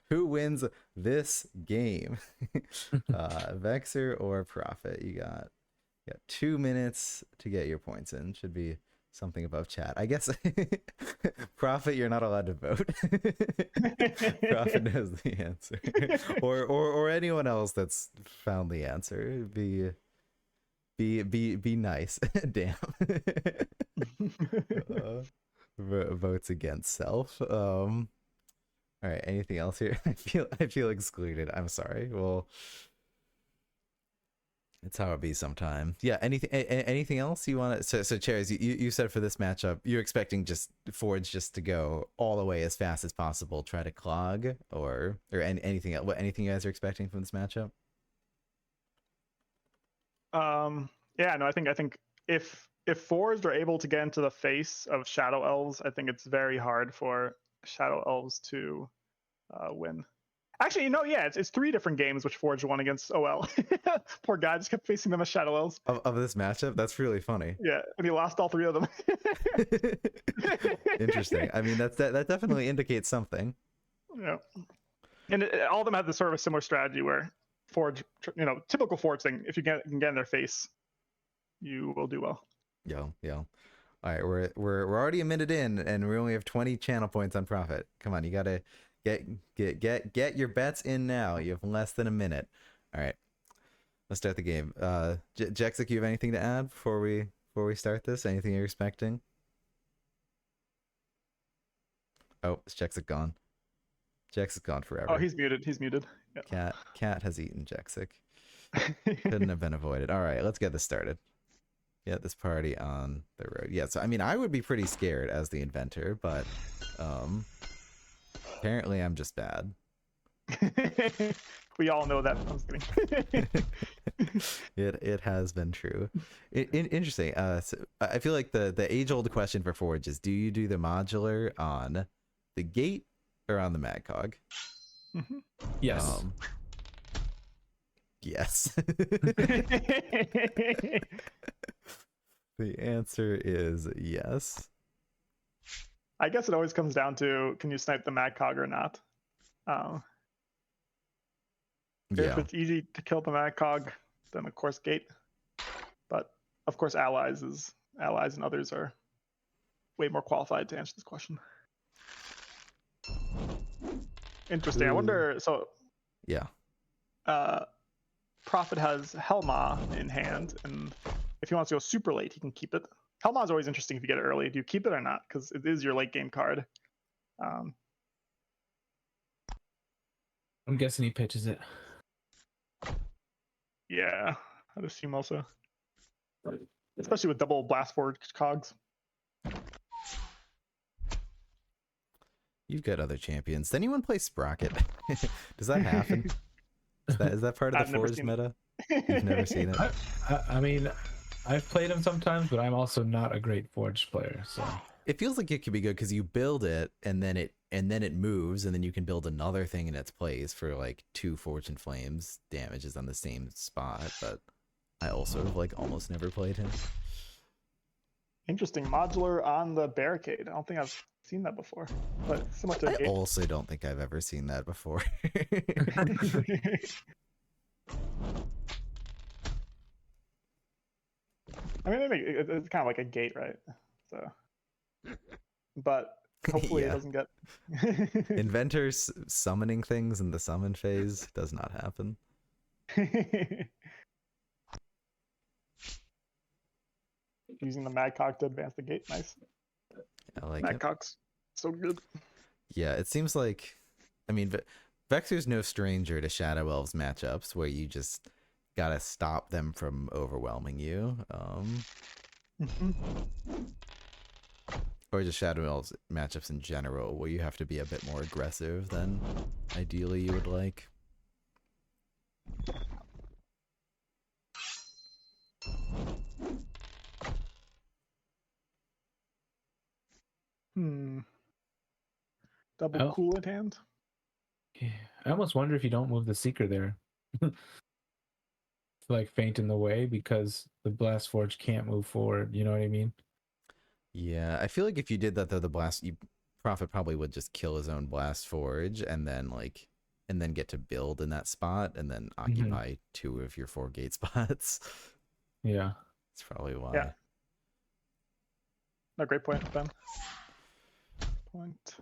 A: who wins this game, Vexer or Prophet. You got 2 minutes to get your points in. Should be something above chat, I guess. Prophet, you're not allowed to vote. Prophet knows the answer, or anyone else that's found the answer. Be nice. Damn. Votes against self. All right, anything else here? I feel excluded. I'm sorry. Well, it's how it be sometime. Yeah, anything else you want to so Chairs, you said for this matchup you're expecting just Forge just to go all the way as fast as possible, try to clog, or anything else? Anything you guys are expecting from this matchup?
B: Yeah, no, I think if Forged are able to get into the face of Shadow Elves, I think it's very hard for Shadow Elves to win. Actually, yeah, it's 3 different games which Forge won against OL. Poor guy just kept facing them as Shadow Elves.
A: Of this matchup? That's really funny.
B: Yeah, and he lost all 3 of them.
A: Interesting. I mean, that definitely indicates something.
B: Yeah. And all of them have this sort of a similar strategy where Forge, typical Forge thing, if you can get in their face, you will do well.
A: Yeah. All right, we're already a minute in, and we only have 20 channel points on Prophet. Come on, you gotta get your bets in now. You have less than a minute. All right, let's start the game. Jexic, you have anything to add before we start this? Anything you're expecting? Oh, is Jexic gone? Jexic's gone forever.
B: Oh, he's muted. Yeah.
A: Cat has eaten Jexic. Couldn't have been avoided. All right, let's get this started. Get this party on the road. Yeah, so I mean, I would be pretty scared as the inventor, but apparently I'm just bad.
B: We all know that. I'm just kidding.
A: It has been true. Interesting. So I feel like the age-old question for Forge is: do you do the modular on the gate or on the Magcog?
B: Mm-hmm.
C: Yes.
A: Yes. The answer is yes.
B: I guess it always comes down to, can you snipe the Mad Cog or not? If
A: Yeah.
B: it's easy to kill the Mad Cog, then of course gate. But of course allies and others are way more qualified to answer this question. Interesting. I wonder, so
A: Yeah.
B: Prophet has Helma in hand, and if he wants to go super late, he can keep it. Helma is always interesting if you get it early. Do you keep it or not? Because it is your late game card.
C: I'm guessing he pitches it.
B: Yeah, I'd assume also. Especially with double blast forward cogs.
A: You've got other champions. Does anyone play Sprocket? Does that happen? Is that part of
B: I've
A: the
B: never
A: Forge
B: seen it.
A: meta? You've never seen it?
C: I mean, I've played him sometimes, but I'm also not a great Forge player, so
A: It feels like it could be good because you build it and then it moves, and then you can build another thing in its place for like 2 Fortune Flames damages on the same spot. But I also like almost never played him.
B: Interesting. Modular on the barricade. I don't think I've seen that before. But similar to
A: I
B: gate.
A: also don't think I've ever seen that before.
B: I mean, it's kind of like a gate, right? So, but hopefully
A: Yeah.
B: it doesn't get.
A: Inventors summoning things in the summon phase does not happen.
B: Using the Mad Cock to advance the gate. Nice.
A: I like
B: Mad
A: it.
B: Cock's so good.
A: Yeah, it seems like, I mean, Vexer's no stranger to Shadow Elves matchups where you just gotta stop them from overwhelming you. Or just Shadow Elves matchups in general where you have to be a bit more aggressive than ideally you would like.
B: Double cool at hand.
C: yeah. I almost wonder if you don't move the Seeker there. To like feint in the way because the Blast Forge can't move forward. You know what I mean?
A: Yeah, I feel like if you did that though, Prophet probably would just kill his own Blast Forge and then get to build in that spot and then occupy 2 of your 4 gate spots.
C: Yeah.
A: That's probably why.
B: Yeah. No, great point, Ben. Point.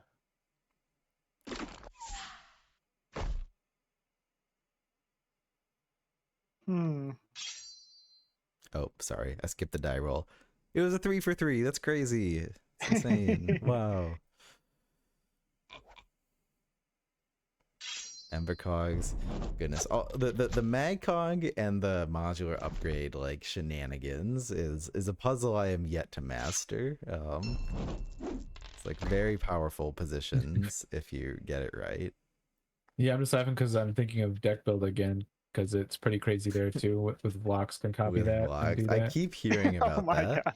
A: Oh, sorry. I skipped the die roll. It was a 3 for 3. That's crazy. It's insane. Wow. Ember Cogs. Goodness. Oh, the Mag Cog and the modular upgrade like shenanigans is a puzzle I am yet to master. It's like very powerful positions if you get it right.
C: Yeah, I'm just laughing because I'm thinking of deck build again because it's pretty crazy there too. With blocks can copy
A: With
C: that
A: blocks.
C: and do
A: I
C: that.
A: keep hearing about
B: Oh my
A: that.
B: God.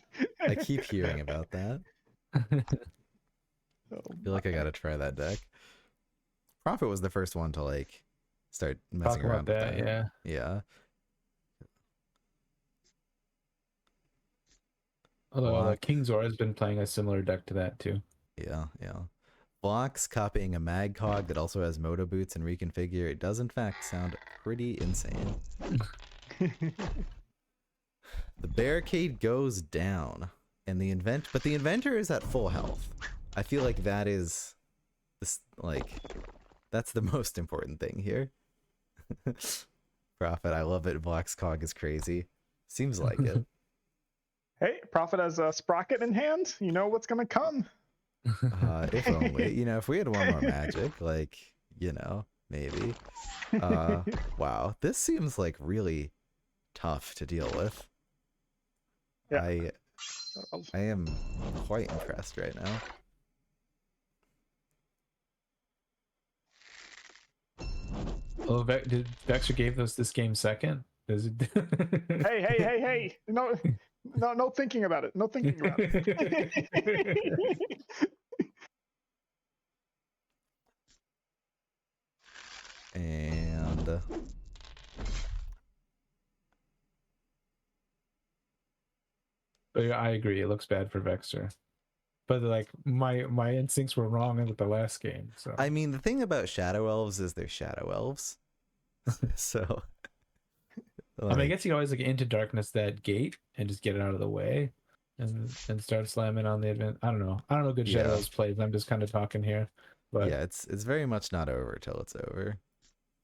A: I keep hearing about that.
B: Oh
A: I feel like I gotta try that deck. Prophet was the first one to like start messing
C: Talk
A: around
C: about
A: with
C: that,
A: that.
C: yeah.
A: Yeah.
C: Although
A: Block.
C: King Zora has been playing a similar deck to that too.
A: Yeah, yeah. Blocks copying a mag cog that also has moto boots and reconfigure. It does in fact sound pretty insane. The barricade goes down, and the inventor is at full health. I feel like that is this that's the most important thing here. Prophet, I love it. Block's cog is crazy. Seems like it.
B: Hey, Prophet has a sprocket in hand. You know what's gonna come.
A: If only, if we had one more magic, like, maybe. Wow, this seems like really tough to deal with.
B: Yeah.
A: I am quite impressed right now.
C: Oh, Vexer gave us this game second. Does it?
B: Hey! No thinking about it. No thinking about it.
A: And
C: But yeah, I agree. It looks bad for Vexer. but like my instincts were wrong with the last game. So
A: I mean, the thing about Shadow Elves is they're Shadow Elves. So,
C: I mean, I
A: like,
C: guess you always like into darkness that gate and just get it out of the way, and start slamming on the event. I don't know. I don't know good Shadow
A: yeah,
C: Elves plays. I'm just kind of talking here, but
A: yeah, it's very much not over till it's over.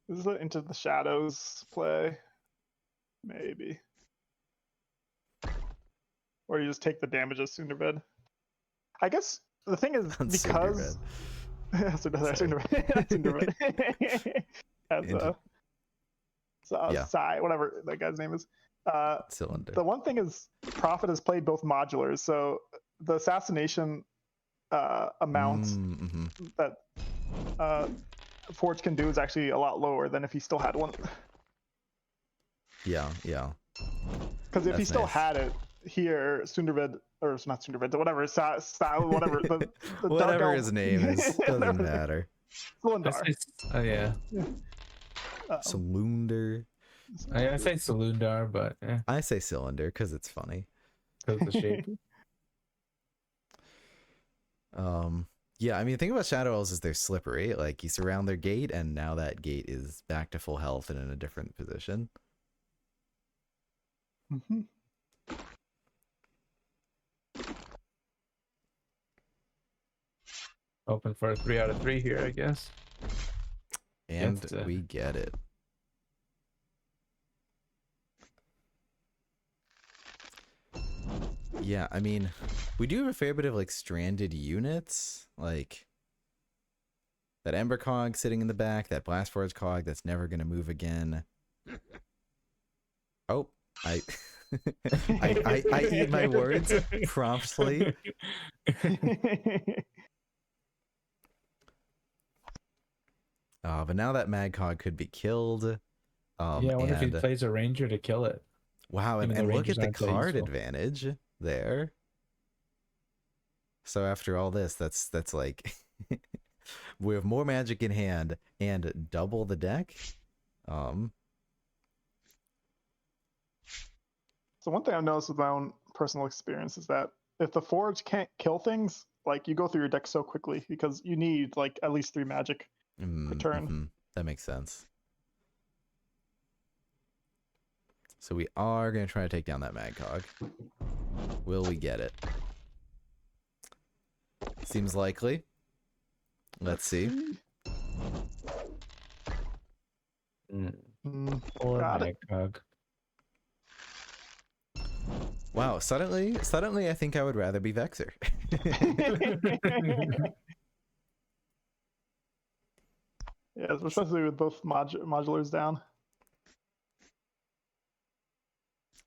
B: This is an Into the Shadows play, maybe. Or you just take the damage as Cinderbed. I guess the thing is
A: On
B: because Cinderbed. As
A: Into- yeah.
B: Psy, whatever that guy's name is.
A: Cylinder.
B: The one thing is, Prophet has played both modulars, so the assassination amount
A: Mm-hmm.
B: that Forge can do is actually a lot lower than if he still had one.
A: Yeah, yeah.
B: Because if he
A: That's
B: still
A: nice.
B: had it here, Sunderbed, or it's not Sunderbed, whatever, style, whatever, the
A: Whatever
B: dark
A: his
B: elf-
A: name is, doesn't
B: Whatever.
A: matter.
B: Cylinder.
C: yeah,
A: Cylinder.
C: I say Saloondar, but
A: I say cylinder because it's funny.
C: because of the shape.
A: Yeah, I mean, the thing about Shadow Elves is they're slippery. Like, you surround their gate, and now that gate is back to full health and in a different position.
B: Mhm.
C: Open for a 3 out of 3 here, I guess.
A: And
C: Gets to-
A: we get it. Yeah, I mean, we do have a fair bit of, like, stranded units. Like, that Ember Cog sitting in the back, that Blast Forge Cog that's never going to move again. Oh, I eat my words promptly. But now that Mad Cog could be killed.
C: Yeah, I wonder if he
A: and
C: plays a ranger to kill it.
A: wow, and,
C: Even though
A: and look at
C: Rangers
A: the
C: aren't that
A: card
C: useful.
A: advantage there. So after all this, that's like we have more magic in hand and double the deck.
B: So one thing I've noticed with my own personal experience is that if the Forge can't kill things, like you go through your deck so quickly because you need like at least 3 magic per turn.
A: Mm-hmm. That makes sense. So we are going to try to take down that Mad Cog. Will we get it? Seems likely. Let's see.
C: Or
B: Got it.
C: Magcog.
A: Wow, suddenly I think I would rather be Vexer.
B: Yeah, especially with both modulars down.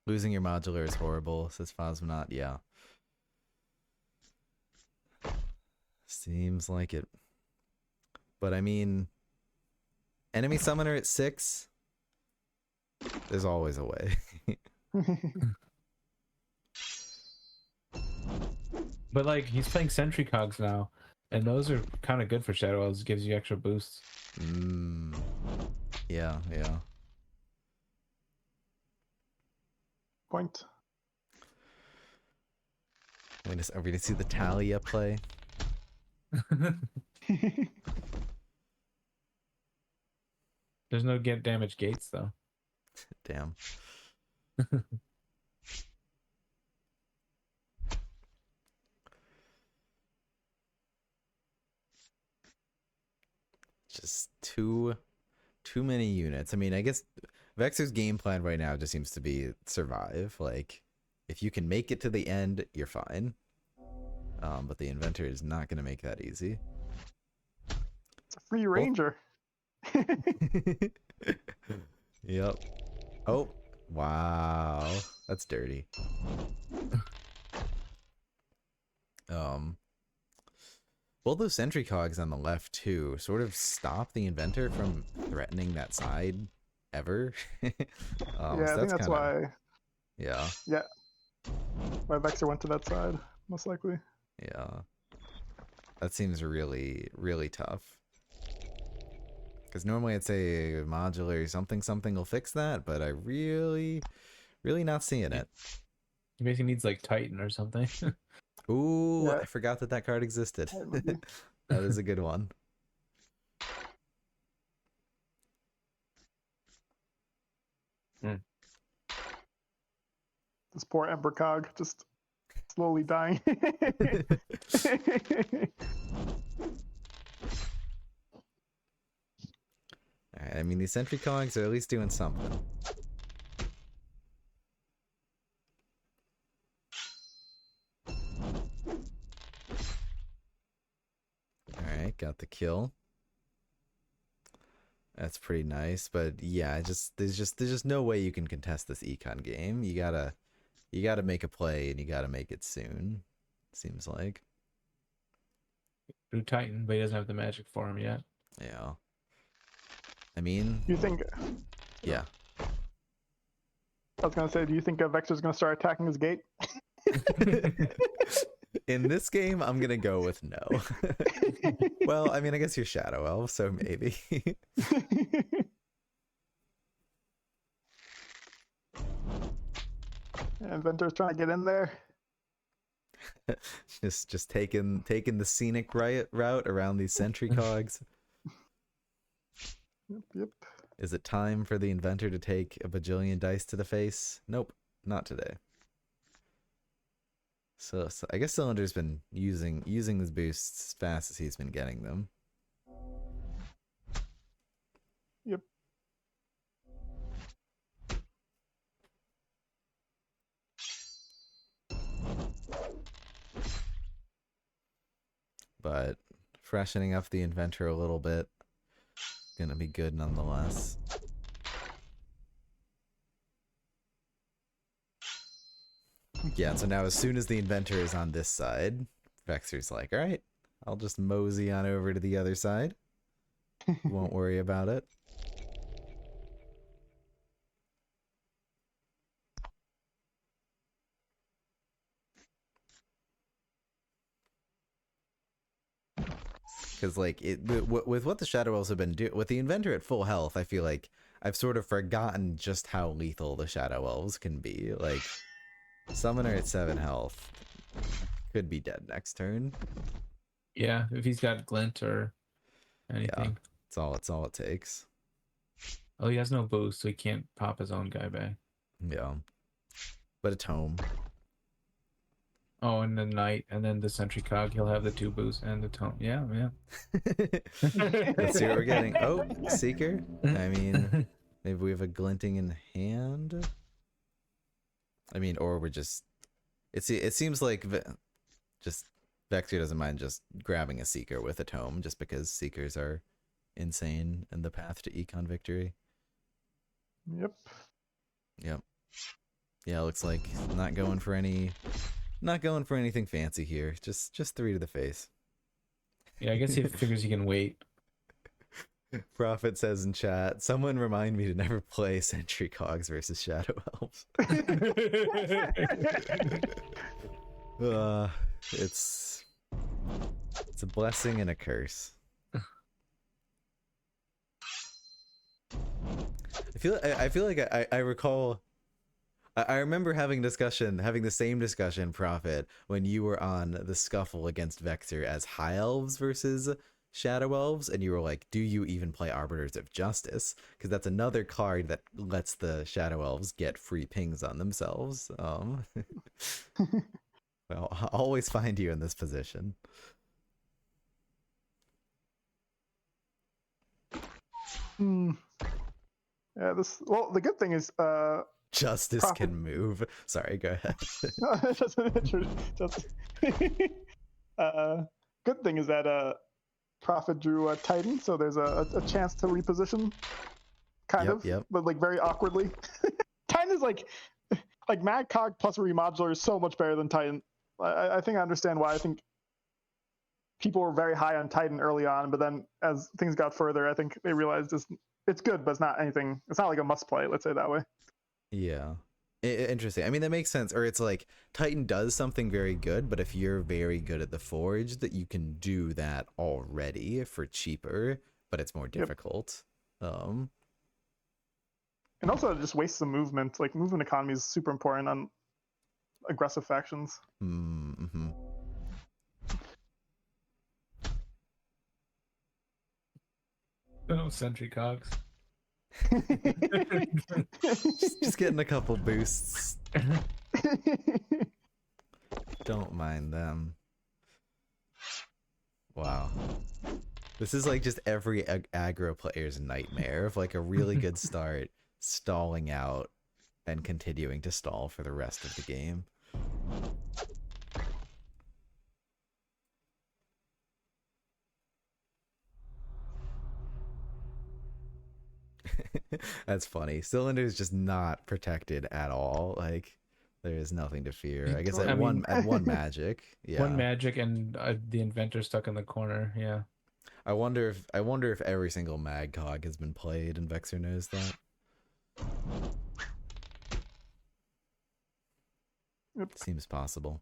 A: Losing your modular is horrible, says Phosmonot. Yeah. Seems like it. But I mean, enemy summoner at 6. There's always a way.
C: But like he's playing Sentry Cogs now, and those are kind of good for Shadow Elves. Gives you extra boosts.
A: Yeah, yeah.
B: Point.
A: Are we gonna see the Talia play?
C: There's no get damage gates though.
A: Damn. Just too many units. I mean, I guess Vexer's game plan right now just seems to be survive. Like, if you can make it to the end, you're fine. But the inventor is not going to make that easy.
B: It's a free ranger.
A: Yep. Oh, wow. That's dirty. Both those sentry cogs on the left too sort of stop the inventor from threatening that side ever.
B: Yeah,
A: So
B: I think that's
A: kinda,
B: why.
A: Yeah,
B: Yeah, why Vexer went to that side, most likely.
A: yeah. That seems really, really tough. Because normally I'd say modular something will fix that, but I really not seeing it.
C: He basically needs like Titan or something.
A: Ooh,
B: Yeah.
A: I forgot that that card existed.
B: I remember.
A: That is a good one.
B: This poor Emperor Cog just slowly dying.
A: Alright, I mean, these sentry cogs are at least doing something. Alright, got the kill. That's pretty nice, but yeah, there's just no way you can contest this econ game. You gotta make a play, and you gotta make it soon. Seems like.
C: Drew Titan, but he doesn't have the magic for him yet.
A: Yeah. I mean,
B: You think?
A: yeah.
B: I was gonna say, do you think Vexer's gonna start attacking his gate?
A: In this game, I'm gonna go with no. Well, I mean, I guess you're Shadow Elf, so maybe.
B: Inventor's trying to get in there.
A: just taking the scenic route around these sentry cogs.
B: Yep.
A: Is it time for the inventor to take a bajillion dice to the face? Nope, not today. So I guess Cylinder's been using his boosts as fast as he's been getting them.
B: Yep.
A: But freshening up the inventor a little bit, gonna be good nonetheless. Yeah, so now as soon as the inventor is on this side, Vexer's like, all right, I'll just mosey on over to the other side. Won't worry about it. Because like with what the Shadow Elves have been doing, with the inventor at full health, I feel like I've sort of forgotten just how lethal the Shadow Elves can be. Like, Summoner at 7 health could be dead next turn.
C: Yeah, if he's got glint or anything.
A: Yeah, it's all it takes.
C: Oh, he has no boost, so he can't pop his own guy back.
A: Yeah, but a tome.
C: Oh, and the knight, and then the sentry cog. He'll have the 2 boosts and the tome. Yeah, yeah.
A: Let's see what we're getting. Oh, Seeker. I mean, maybe we have a glinting in hand. I mean, or we're just. It seems like just Vexer doesn't mind just grabbing a Seeker with a tome, just because Seekers are insane in the path to econ victory.
B: Yep.
A: Yep. Yeah, looks like not going for anything fancy here. Just 3 to the face.
C: Yeah, I guess he figures he can wait.
A: Prophet says in chat, someone remind me to never play Sentry Cogs versus Shadow Elves. It's a blessing and a curse. I feel like I recall. I remember having the same discussion, Prophet, when you were on the scuffle against Vexer as High Elves versus Shadow Elves, and you were like, do you even play Arbiters of Justice? Because that's another card that lets the Shadow Elves get free pings on themselves. Well, I'll always find you in this position.
B: Yeah, well, the good thing is
A: Justice
B: Prophet
A: can move. Sorry, go ahead.
B: Good thing is that Prophet drew a Titan, so there's a chance to reposition, kind of, but like very awkwardly. Titan is like Mad Cog plus Remodular is so much better than Titan. I think I understand why. I think people were very high on Titan early on, but then as things got further, I think they realized it's good, but it's not anything. It's not like a must play. Let's say it that way.
A: Yeah. Interesting. I mean, that makes sense. Or it's like Titan does something very good, but if you're very good at the Forge, that you can do that already for cheaper, but it's more difficult.
B: And also it just wastes some movement. Like movement economy is super important on aggressive factions.
A: Mm-hmm.
C: Oh, Sentry Cogs.
A: Just getting a couple boosts. Don't mind them. Wow. This is like just every aggro player's nightmare of like a really good start, stalling out, and continuing to stall for the rest of the game. That's funny. Cylinder is just not protected at all. Like there is nothing to fear. I guess at one magic. Yeah.
C: One magic and the inventor stuck in the corner. Yeah.
A: I wonder if every single mag cog has been played and Vexer knows that.
B: Yep.
A: Seems possible.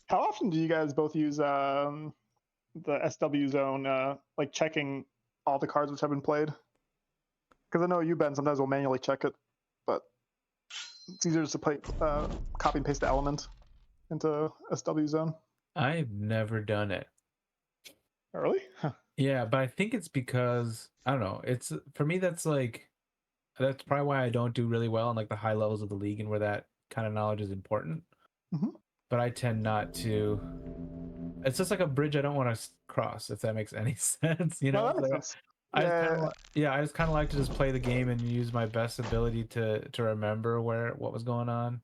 B: How often do you guys both use the SW zone, like checking all the cards which have been played? Because I know you, Ben, sometimes will manually check it, but it's easier just to play copy and paste the element into SW zone.
C: I've never done it.
B: Oh, really? Huh.
C: Yeah, but I think it's because I don't know. It's for me that's probably why I don't do really well in like the high levels of the league and where that kind of knowledge is important.
B: Mm-hmm.
C: But I tend not to. It's just like a bridge I don't want to cross, if that makes any sense. You know,
B: No, that makes sense.
C: I just kind of like to just play the game and use my best ability to remember what was going on,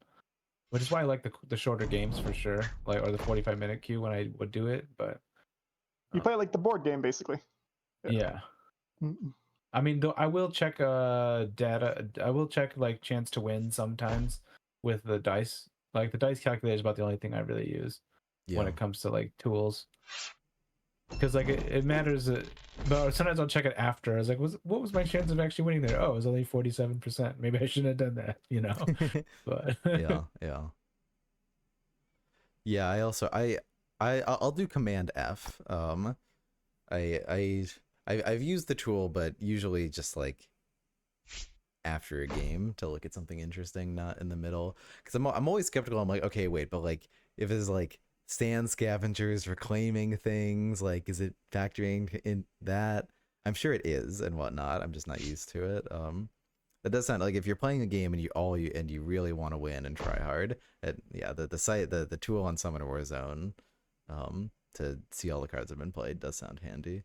C: which is why I like the shorter games for sure, like or the 45-minute queue when I would do it. But
B: you play it like the board game, basically.
C: Yeah.
B: Mm-hmm.
C: I mean, though I will check data. I will check like chance to win sometimes with the dice. Like the dice calculator is about the only thing I really use when it comes to like tools. Because like it matters, but sometimes I'll check it after. I was like, what was my chance of actually winning there? Oh, it was only 47%. Maybe I shouldn't have done that, you know. But
A: yeah. I also I'll do Command F. I've used the tool, but usually just like after a game to look at something interesting, not in the middle. Because I'm always skeptical. I'm like, okay, wait, but like if it's like sand scavengers reclaiming things, like is it factoring in that? I'm sure it is and whatnot. I'm just not used to it. That does sound like if you're playing a game and you really want to win and try hard. The tool on Summon Warzone, to see all the cards that have been played does sound handy.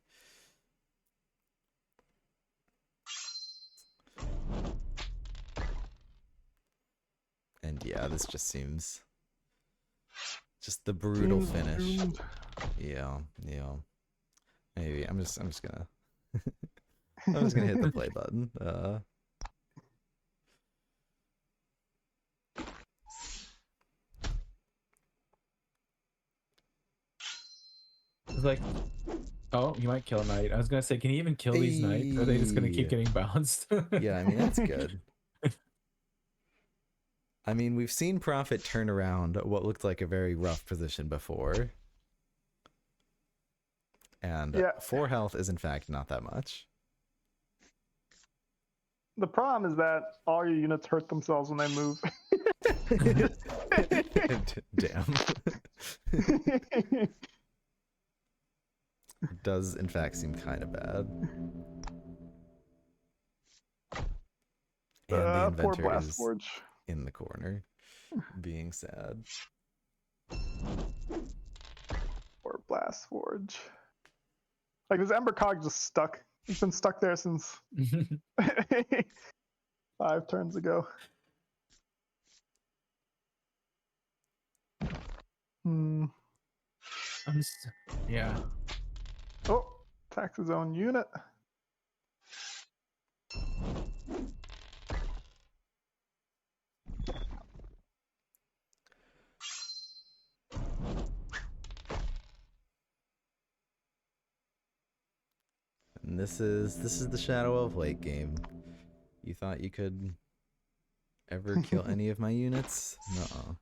A: And yeah, this just seems just the brutal finish. Yeah. Maybe I'm just gonna I'm just gonna hit the play button.
C: it's like, oh, you might kill a knight. I was gonna say, can you even kill these knights? Or are they just gonna keep getting bounced?
A: Yeah, I mean that's good. I mean, we've seen Prophet turn around what looked like a very rough position before. And 4 health is in fact not that much.
B: The problem is that all your units hurt themselves when they move.
A: Damn. It does in fact seem kind of bad. And the inventor is in the corner, being sad.
B: Or Blast Forge. Like this Ember Cog just stuck. It's been stuck there since 5 turns ago.
C: Yeah.
B: Oh, attacks his own unit.
A: And this is the Shadow of late game. You thought you could ever kill any of my units? No.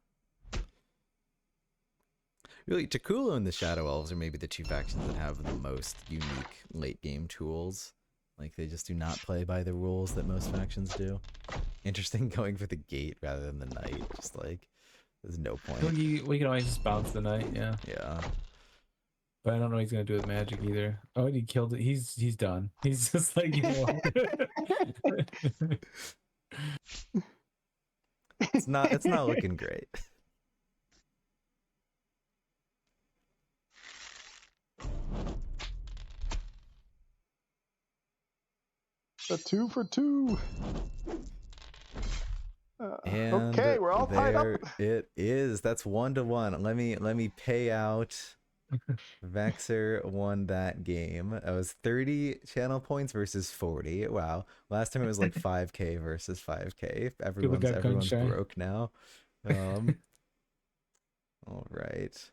A: Really, Takulu and the Shadow Elves are maybe the 2 factions that have the most unique late game tools. Like they just do not play by the rules that most factions do. Interesting going for the gate rather than the knight. Just like There's no
C: Well,
A: point.
C: we can always just bounce the knight, yeah.
A: Yeah.
C: But I don't know what he's gonna do with magic either. Oh, and he killed it. He's done. He's just like, you know.
A: It's not looking great.
B: A 2 for 2.
A: And
B: Okay, we're all tied up.
A: there it is. That's 1-1. Let me pay out. Vexer won that game. It was 30 channel points versus 40. Wow. Last time it was like 5k versus 5k.
C: People got gun
A: Everyone's
C: shy.
A: broke now. All right.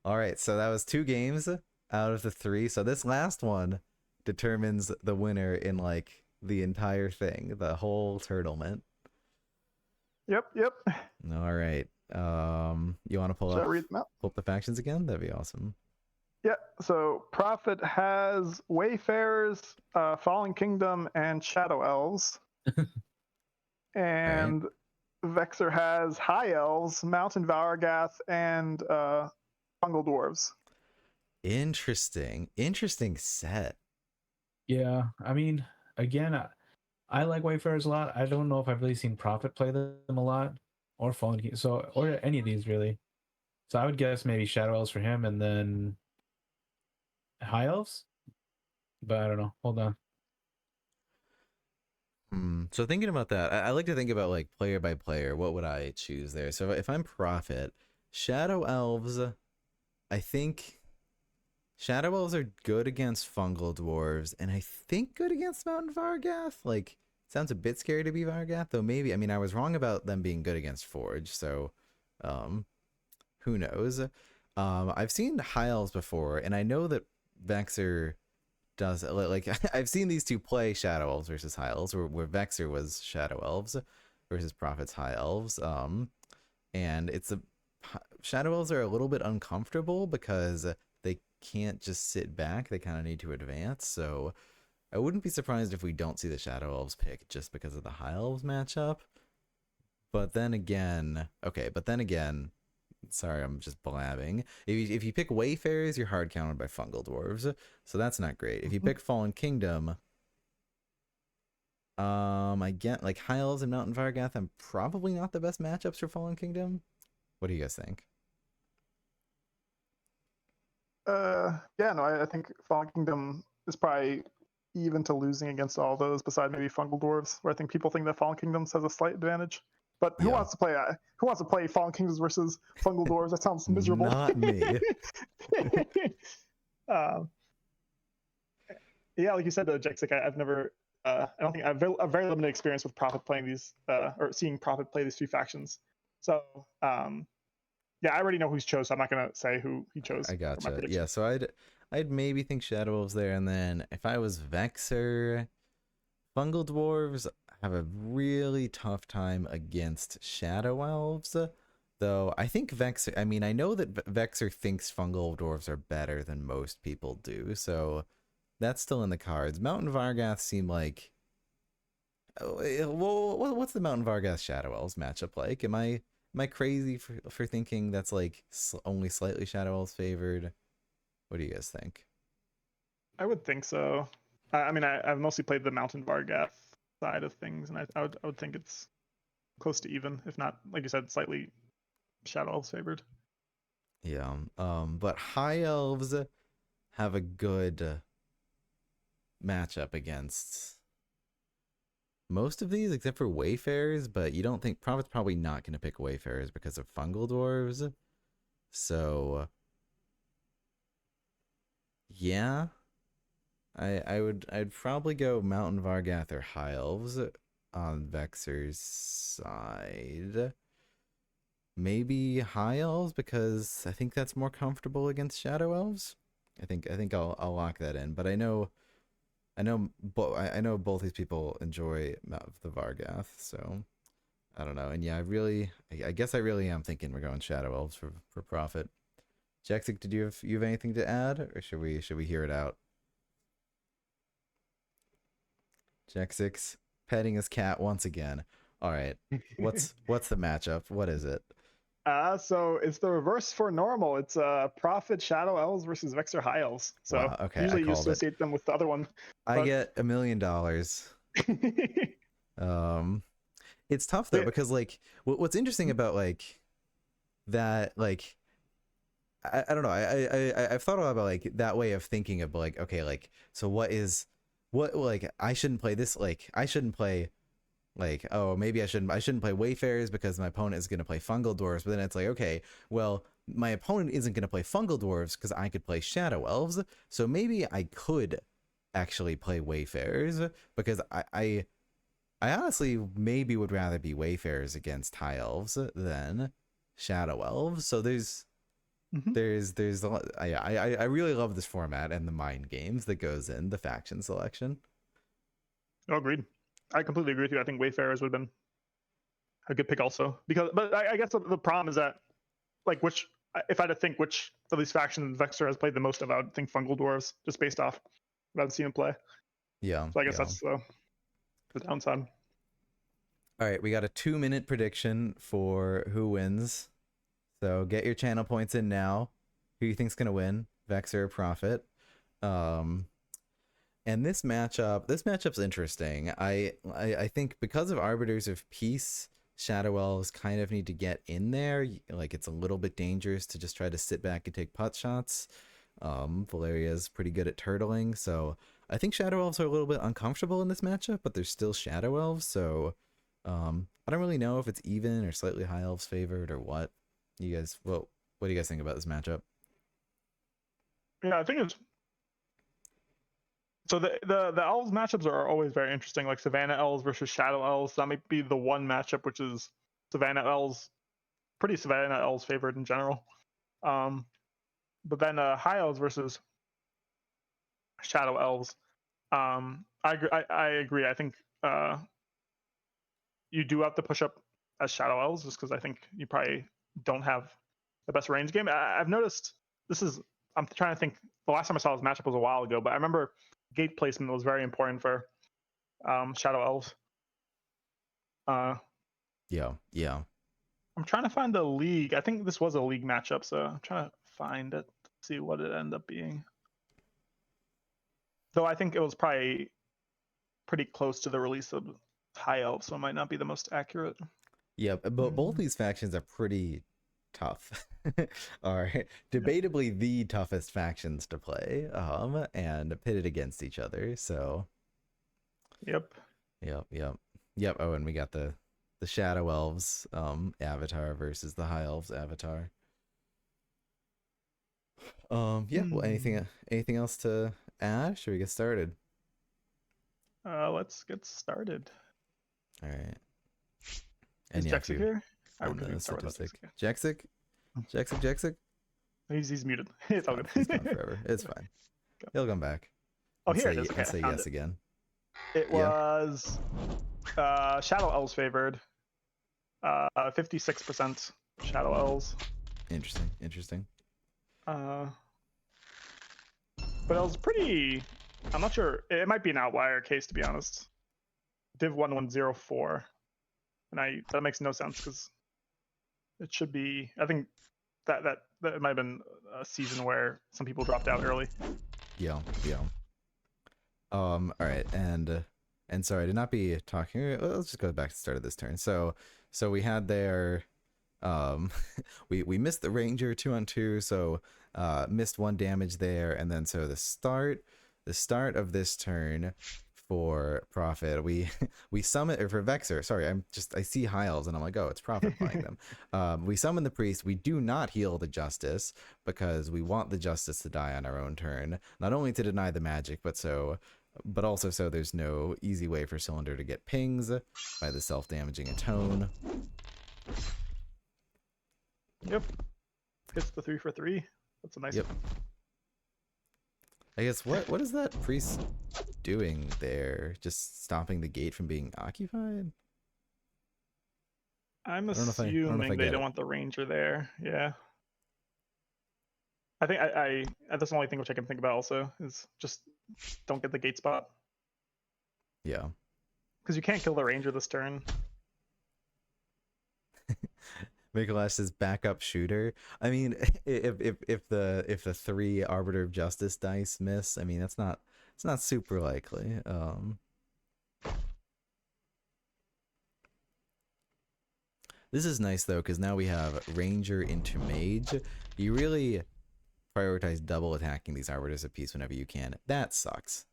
A: All right, so that was 2 games out of the 3. So this last one determines the winner in like the entire thing, the whole tournament.
B: Yep.
A: All right. You want to pull
B: Should I read them out?
A: up the factions again? That'd be awesome.
B: Yeah, so Prophet has Wayfarers, Fallen Kingdom, and Shadow Elves. And Vexer has High Elves, Mountain Vargath, and Fungal Dwarves.
A: Interesting set.
C: Yeah, I mean, again, I like Wayfarers a lot. I don't know if I've really seen Prophet play them a lot, or Fallen King, or any of these really. So I would guess maybe Shadow Elves for him, and then High Elves. But I don't know. Hold on.
A: So thinking about that, I like to think about like player by player. What would I choose there? So if I'm Prophet, Shadow Elves, I think Shadow Elves are good against Fungal Dwarves, and I think good against Mountain Vargath. Like, sounds a bit scary to be Vargath, though maybe. I mean, I was wrong about them being good against Forge, so who knows? I've seen High Elves before, and I know that Vexer does like I've seen these two play Shadow Elves versus High Elves, where Vexer was Shadow Elves versus Prophet's High Elves. And it's Shadow Elves are a little bit uncomfortable because they can't just sit back; they kind of need to advance. So I wouldn't be surprised if we don't see the Shadow Elves pick just because of the High Elves matchup. But then again, sorry, I'm just blabbing. If you pick Wayfarers, you're hard counted by Fungal Dwarves, so that's not great. If you pick Fallen Kingdom, I get like High Elves and Mountain Vargath. I'm probably not the best matchups for Fallen Kingdom. What do you guys think?
B: Yeah, no, I think Fallen Kingdom is probably even to losing against all those, besides maybe Fungal Dwarves, where I think people think that Fallen Kingdoms has a slight advantage. But who wants to play? Who wants to play Fallen Kingdoms versus Fungal Dwarves? That sounds miserable.
A: Not me.
B: Yeah, like you said, Jexic, I've never. I don't think I've a very limited experience with Prophet playing these, or seeing Prophet play these 2 factions. So, yeah, I already know who's chose. So I'm not gonna say who he chose.
A: I gotcha. Yeah, so I'd maybe think Shadow Elves there, and then if I was Vexer, Fungal Dwarves have a really tough time against Shadow Elves. Though I think Vexer, I mean, I know that Vexer thinks Fungal Dwarves are better than most people do, so that's still in the cards. Mountain Vargath seem like. Well, what's the Mountain Vargath Shadow Elves matchup like? Am I crazy for thinking that's like only slightly Shadow Elves favored? What do you guys think?
B: I would think so. I mean, I've mostly played the Mountain Vargath side of things, and I would think it's close to even, if not, like you said, slightly Shadow Elves favored.
A: Yeah. But High Elves have a good matchup against most of these except for Wayfarers, but you don't think Prophet's probably not going to pick Wayfarers because of Fungal Dwarves. So yeah, I'd probably go Mountain Vargath or High Elves on Vexer's side. Maybe High Elves because I think that's more comfortable against Shadow Elves. I think I'll lock that in. But I know both these people enjoy the Vargath, so I don't know. And yeah, I guess I really am thinking we're going Shadow Elves for Prophet. Jexic, did you have anything to add, or should we hear it out? Jexic's petting his cat once again. All right, what's the matchup? What is it?
B: So it's the reverse for normal. It's Prophet Shadow Elves versus Vexer High Elves. So
A: Wow, okay, I
B: usually you
A: called it.
B: associate them with the other one.
A: I
B: But
A: get $1 million. It's tough though,
B: Wait,
A: because like what's interesting about like that, like I don't know, I've thought a lot about like that way of thinking of like, okay, like, so what like I shouldn't play this, like I shouldn't play like, oh, maybe I shouldn't play Wayfarers because my opponent is going to play Fungal Dwarves. But then it's like, okay, well, my opponent isn't going to play Fungal Dwarves because I could play Shadow Elves. So maybe I could actually play Wayfarers, because I honestly maybe would rather be Wayfarers against High Elves than Shadow Elves. So
B: mhm.
A: there's a lot, I really love this format and the mind games that goes in the faction selection.
B: Oh, agreed. I completely agree with you. I think Wayfarers would have been a good pick also, because but I guess the problem is that like which if I had to think which of these factions Vexer has played the most of, I would think Fungal Dwarves just based off what I've seen him play.
A: Yeah,
B: So I guess
A: yeah.
B: that's the downside.
A: All right, we got a 2-minute prediction for who wins. So get your channel points in now. Who you think's gonna win, Vexer or Prophet? Um, and this matchup's interesting. I think because of Arbiters of Peace, Shadow Elves kind of need to get in there. Like, it's a little bit dangerous to just try to sit back and take pot shots. Valeria's pretty good at turtling, so I think Shadow Elves are a little bit uncomfortable in this matchup, but they're still Shadow Elves, so I don't really know if it's even or slightly High Elves favored or what. You guys, what do you guys think about this matchup?
B: Yeah, I think it's so the elves matchups are always very interesting, like Savannah Elves versus Shadow Elves. That might be the one matchup which is Savannah Elves, pretty Savannah Elves favored in general. Um, but then High Elves versus Shadow Elves. I agree. I think you do have to push up as Shadow Elves just because I think you probably don't have the best range game. I've noticed this is. I'm trying to think. The last time I saw this matchup was a while ago, but I remember gate placement was very important for Shadow Elves.
A: Yeah, yeah.
B: I'm trying to find the league. I think this was a league matchup, so I'm trying to find it, see what it ended up being. Though I think it was probably pretty close to the release of High Elves, so it might not be the most accurate.
A: Yeah, but both these factions are pretty tough. Are debatably the toughest factions to play, and pitted against each other. So,
B: Yep.
A: yep. Oh, and we got the Shadow Elves avatar versus the High Elves avatar. Yeah. Well, anything else to add? Should we get started?
B: Let's get started.
A: All right.
B: Is
A: And yeah, if
B: Jexic
A: you
B: here? I
A: find
B: would
A: the
B: start with
A: statistic,
B: Jexic.
A: Jexic.
B: He's muted. It's all good.
A: He's gone forever. It's fine. He'll come back.
B: Oh,
A: And
B: here
A: say
B: it is. Okay,
A: and
B: I
A: say
B: found
A: yes
B: it.
A: again.
B: It
A: Yeah.
B: was Shadow Elves favored. 56% Shadow Elves.
A: Interesting.
B: But it was pretty. I'm not sure. It might be an outlier case, to be honest. Div 1104, and that makes no sense because it should be. I think that might have been a season where some people dropped out early.
A: Yeah. All right, and sorry to not be talking. Let's just go back to the start of this turn. So we had there, we missed the Ranger 2-on-2, so missed 1 damage there, and then so the start of this turn for Prophet, we summon, or for Vexer. Sorry, I see High Elves and I'm like, oh, it's Prophet playing them. We summon the Priest. We do not heal the Justice because we want the Justice to die on our own turn, not only to deny the magic, but also so there's no easy way for Cylinder to get pings by the self-damaging Atone.
B: Yep, hits the 3 for 3. That's a nice.
A: Yep. I guess what is that priest doing there? Just stopping the gate from being occupied?
B: I'm
A: I don't know if I
B: assuming they
A: get
B: don't
A: it.
B: want the Ranger there. Yeah. I think that's the only thing which I can think about also is just don't get the gate spot
A: Yeah.
B: because you can't kill the Ranger this turn.
A: Mikolash's backup shooter. I mean, if the 3 Arbiter of Justice dice miss, I mean it's not super likely. This is nice though, because now we have Ranger into Mage. You really prioritize double attacking these Arbiters of Peace whenever you can. That sucks.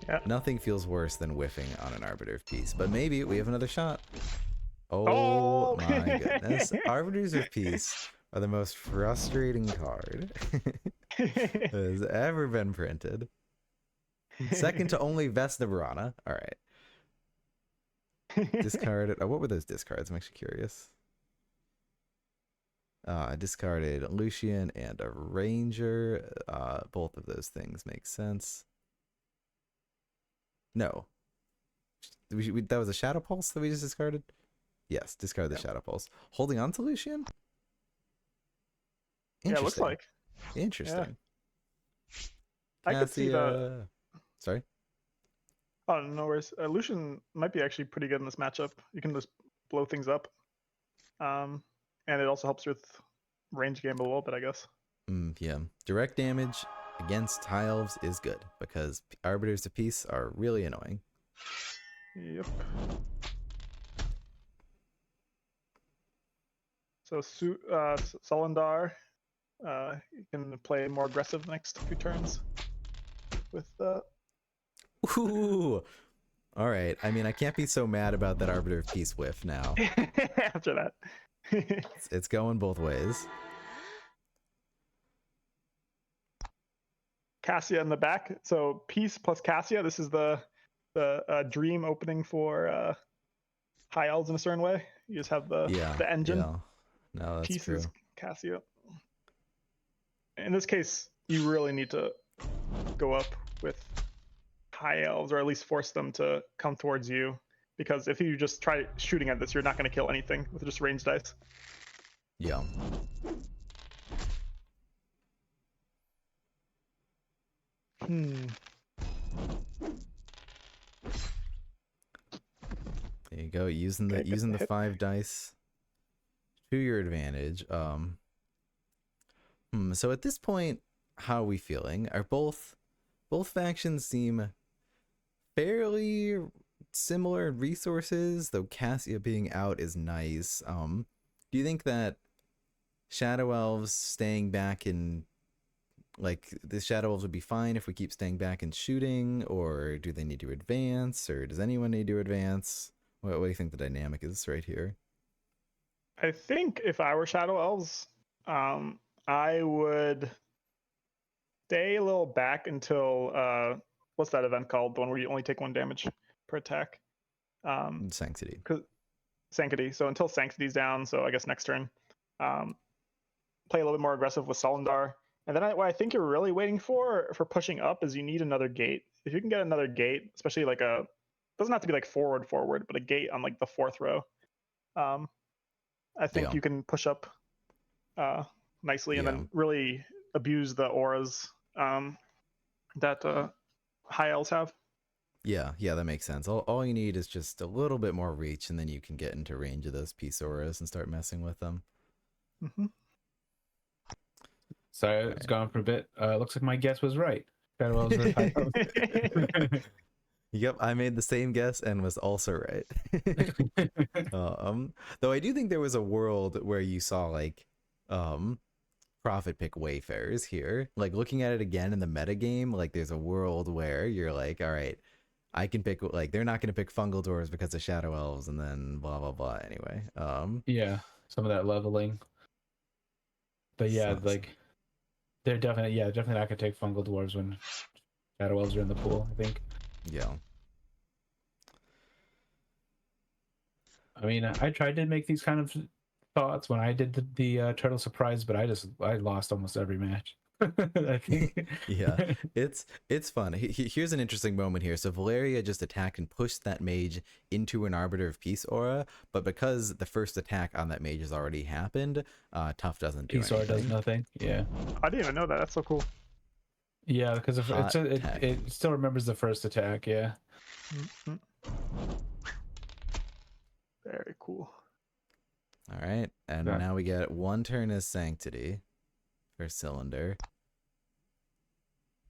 B: Yeah.
A: Nothing feels worse than whiffing on an Arbiter of Peace, but maybe we have another shot. Oh,
B: Oh!
A: my goodness. Arbiters of Peace are the most frustrating card that has ever been printed. Second to only Vesna Verana. All right. Discarded. Oh, what were those discards? I'm actually curious. I discarded Lucian and a Ranger. Both of those things make sense. No. That was a Shadow Pulse that we just discarded? Yes, discard the Shadow Pulse. Holding on to Lucian?
B: Yeah, it looks like.
A: Interesting.
B: I could see the.
A: Sorry?
B: Oh, no worries. Lucian might be actually pretty good in this matchup. You can just blow things up. And it also helps with range game a little bit, I guess.
A: Yeah. Direct damage against High Elves is good because Arbiters of Peace are really annoying.
B: Yep. So Solendar, you can play more aggressive next few turns with
A: Ooh. All right. I mean, I can't be so mad about that Arbiter of Peace whiff now.
B: after that.
A: It's going both ways.
B: Cassia in the back. So Peace plus Cassia. This is the dream opening for High Elves in a certain way. You just have the engine.
A: Yeah. No, that's
B: Peace
A: true.
B: is Cassia. In this case, you really need to go up with High Elves, or at least force them to come towards you. Because if you just try shooting at this, you're not going to kill anything with just ranged dice.
A: Yeah. There you go. Using the 5 dice to your advantage. So at this point, how are we feeling? Are both factions seem fairly similar in resources, though Cassia being out is nice. Do you think that Shadow Elves staying back in, like, the Shadow Elves would be fine if we keep staying back and shooting, or do they need to advance, or does anyone need to advance? What do you think the dynamic is right here?
B: I think if I were Shadow Elves, I would stay a little back until what's that event called? The one where you only take 1 damage per attack.
A: Sanctity.
B: Sanctity. So until Sanctity's down, so I guess next turn, play a little bit more aggressive with Solendar. And then what I think you're really waiting for pushing up is you need another gate. If you can get another gate, especially like doesn't have to be like forward, but a gate on like the 4th row. I think you can push up nicely and then really abuse the auras that High Elves have.
A: Yeah, that makes sense. All you need is just a little bit more reach, and then you can get into range of those Peace auras and start messing with them.
B: Mm-hmm.
C: Sorry, it's gone for a bit. Looks like my guess was right. Shadow Elves are High Elves.
A: Yep, I made the same guess and was also right. Though I do think there was a world where you saw like profit pick Wayfarers here. Like looking at it again in the meta game, like there's a world where you're like, all right, I can pick, like they're not going to pick Fungal Doors because of Shadow Elves and then blah blah blah anyway.
C: Yeah, some of that leveling. But yeah, like they're definitely not going to take Fungal Dwarves when Shadow Elves are in the pool, I think.
A: Yeah.
C: I mean, I tried to make these kind of thoughts when I did the TurtleSuprise, but I lost almost every match. I think.
A: Yeah, it's fun. Here's an interesting moment here. So Valeria just attacked and pushed that mage into an Arbiter of Peace aura, but because the first attack on that mage has already happened, Tough doesn't do
C: Peace
A: anything.
C: aura does nothing. Yeah.
B: I didn't even know that. That's so cool.
C: Yeah, because it still remembers the first attack. Yeah.
B: Mm-hmm. Very cool.
A: All right, and
C: Yeah.
A: now we get 1 turn as Sanctity for Cylinder.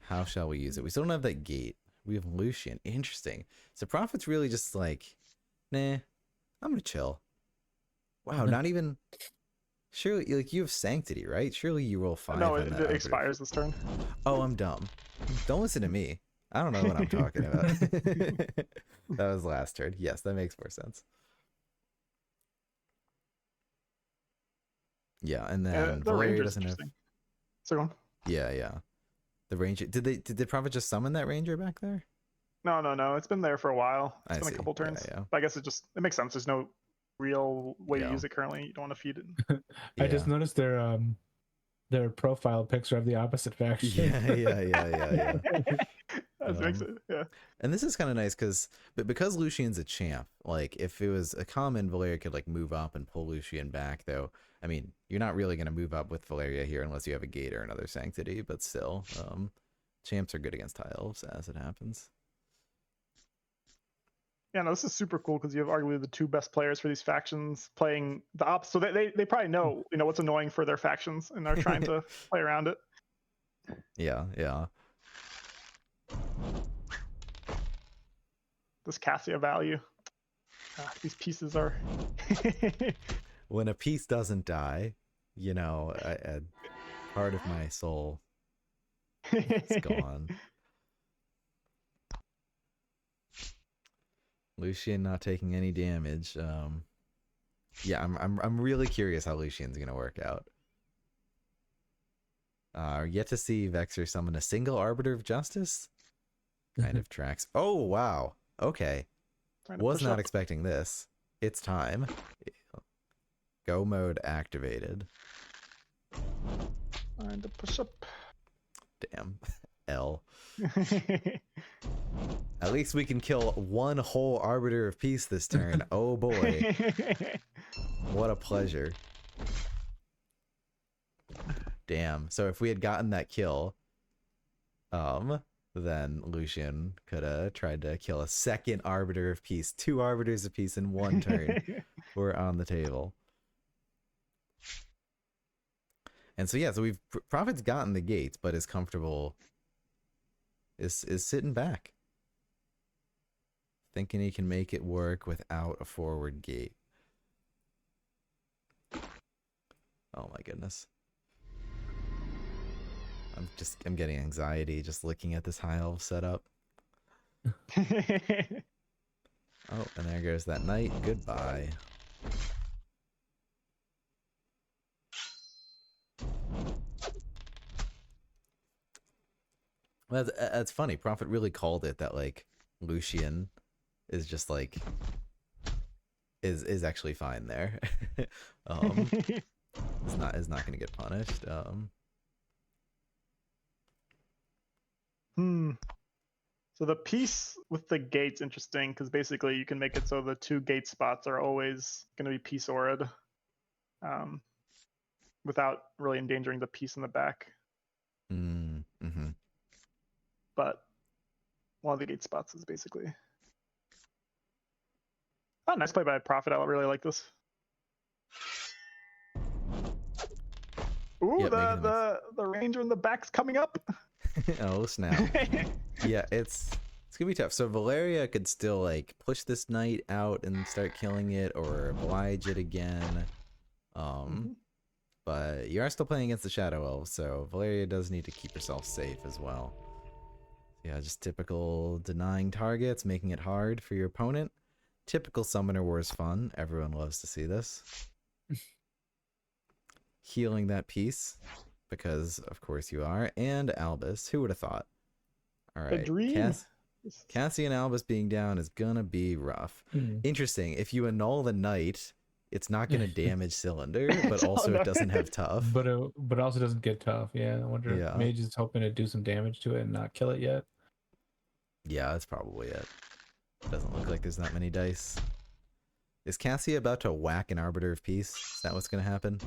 A: How shall we use it? We still don't have that gate. We have Lucian. Interesting. So Prophet's really just like, nah, I'm gonna chill. Wow, not even. Surely, like you have Sanctity, right? Surely you roll 5
B: No,
A: on
B: it
A: that arbiter.
B: expires this turn.
A: Oh, I'm dumb. Don't listen to me. I don't know what I'm talking about. That was last turn. Yes, that makes more sense. Yeah, and then
B: The
A: Valeria
B: ranger's
A: doesn't have.
B: interesting. So go on.
A: Yeah. The ranger. Did Prophet just summon that ranger back there?
B: No. It's been there for a while. It's
A: I
B: been
A: see.
B: a couple turns.
A: Yeah.
B: But I guess it makes sense. There's no real way to
A: Yeah.
B: use it currently. You don't want to feed it.
C: I just
A: Yeah.
C: noticed their profile picture of the opposite faction.
A: Yeah.
B: That makes it, yeah.
A: And this is kind of nice because Lucian's a champ. Like if it was a common, Valeria could like move up and pull Lucian back. Though I mean, you're not really gonna move up with Valeria here unless you have a gate or another Sanctity. But still, champs are good against high elves as it happens.
B: Yeah, no, this is super cool because you have arguably the 2 best players for these factions playing the opposite. So they probably know what's annoying for their factions and are trying to play around it.
A: Yeah.
B: This Cassia value. These pieces are.
A: When a piece doesn't die, a part of my soul is gone. Lucian not taking any damage. Yeah, I'm really curious how Lucian's gonna work out. Yet to see Vexer summon a single Arbiter of Justice. Kind of tracks. Oh wow. Okay. Was not expecting this. It's time. Go mode activated.
B: Trying to push up.
A: Damn. L. At least we can kill 1 whole Arbiter of Peace this turn. Oh boy. What a pleasure. Damn. So if we had gotten that kill, then Lucian could have tried to kill a second Arbiter of Peace. 2 Arbiters of Peace in 1 turn were on the table. And so yeah, so Prophet's gotten the gates, but is comfortable is sitting back. Thinking he can make it work without a forward gate. Oh my goodness. I'm getting anxiety just looking at this high elf setup. Oh, and there goes that knight. Goodbye. Well, that's funny. Prophet really called it that like Lucian is just like is actually fine there. is not gonna get punished.
B: So the piece with the gate's interesting because basically you can make it so the 2 gate spots are always going to be piece auraed, without really endangering the piece in the back.
A: Mm-hmm.
B: But one of the gate spots is basically. Oh, nice play by Prophet. I really like this. Ooh,
A: Yep,
B: the ranger in the back's coming up.
A: Oh snap. Yeah, it's gonna be tough. So Valeria could still like push this knight out and start killing it or oblige it again. But you are still playing against the Shadow Elves, so Valeria does need to keep herself safe as well. Yeah, just typical denying targets, making it hard for your opponent. Typical Summoner Wars fun. Everyone loves to see this. Healing that piece, because of course you are. And Albus, who would have thought? All right,
B: The dream.
A: Cassie and Albus being down is gonna be rough. Interesting. If you annul the knight, it's not gonna damage Cylinder, but also it doesn't have tough.
C: But also doesn't get tough. Yeah, I wonder if Mage is hoping to do some damage to it and not kill it yet.
A: Yeah, that's probably it. Doesn't look like there's that many dice. Is Cassie about to whack an Arbiter of Peace? Is that what's gonna happen?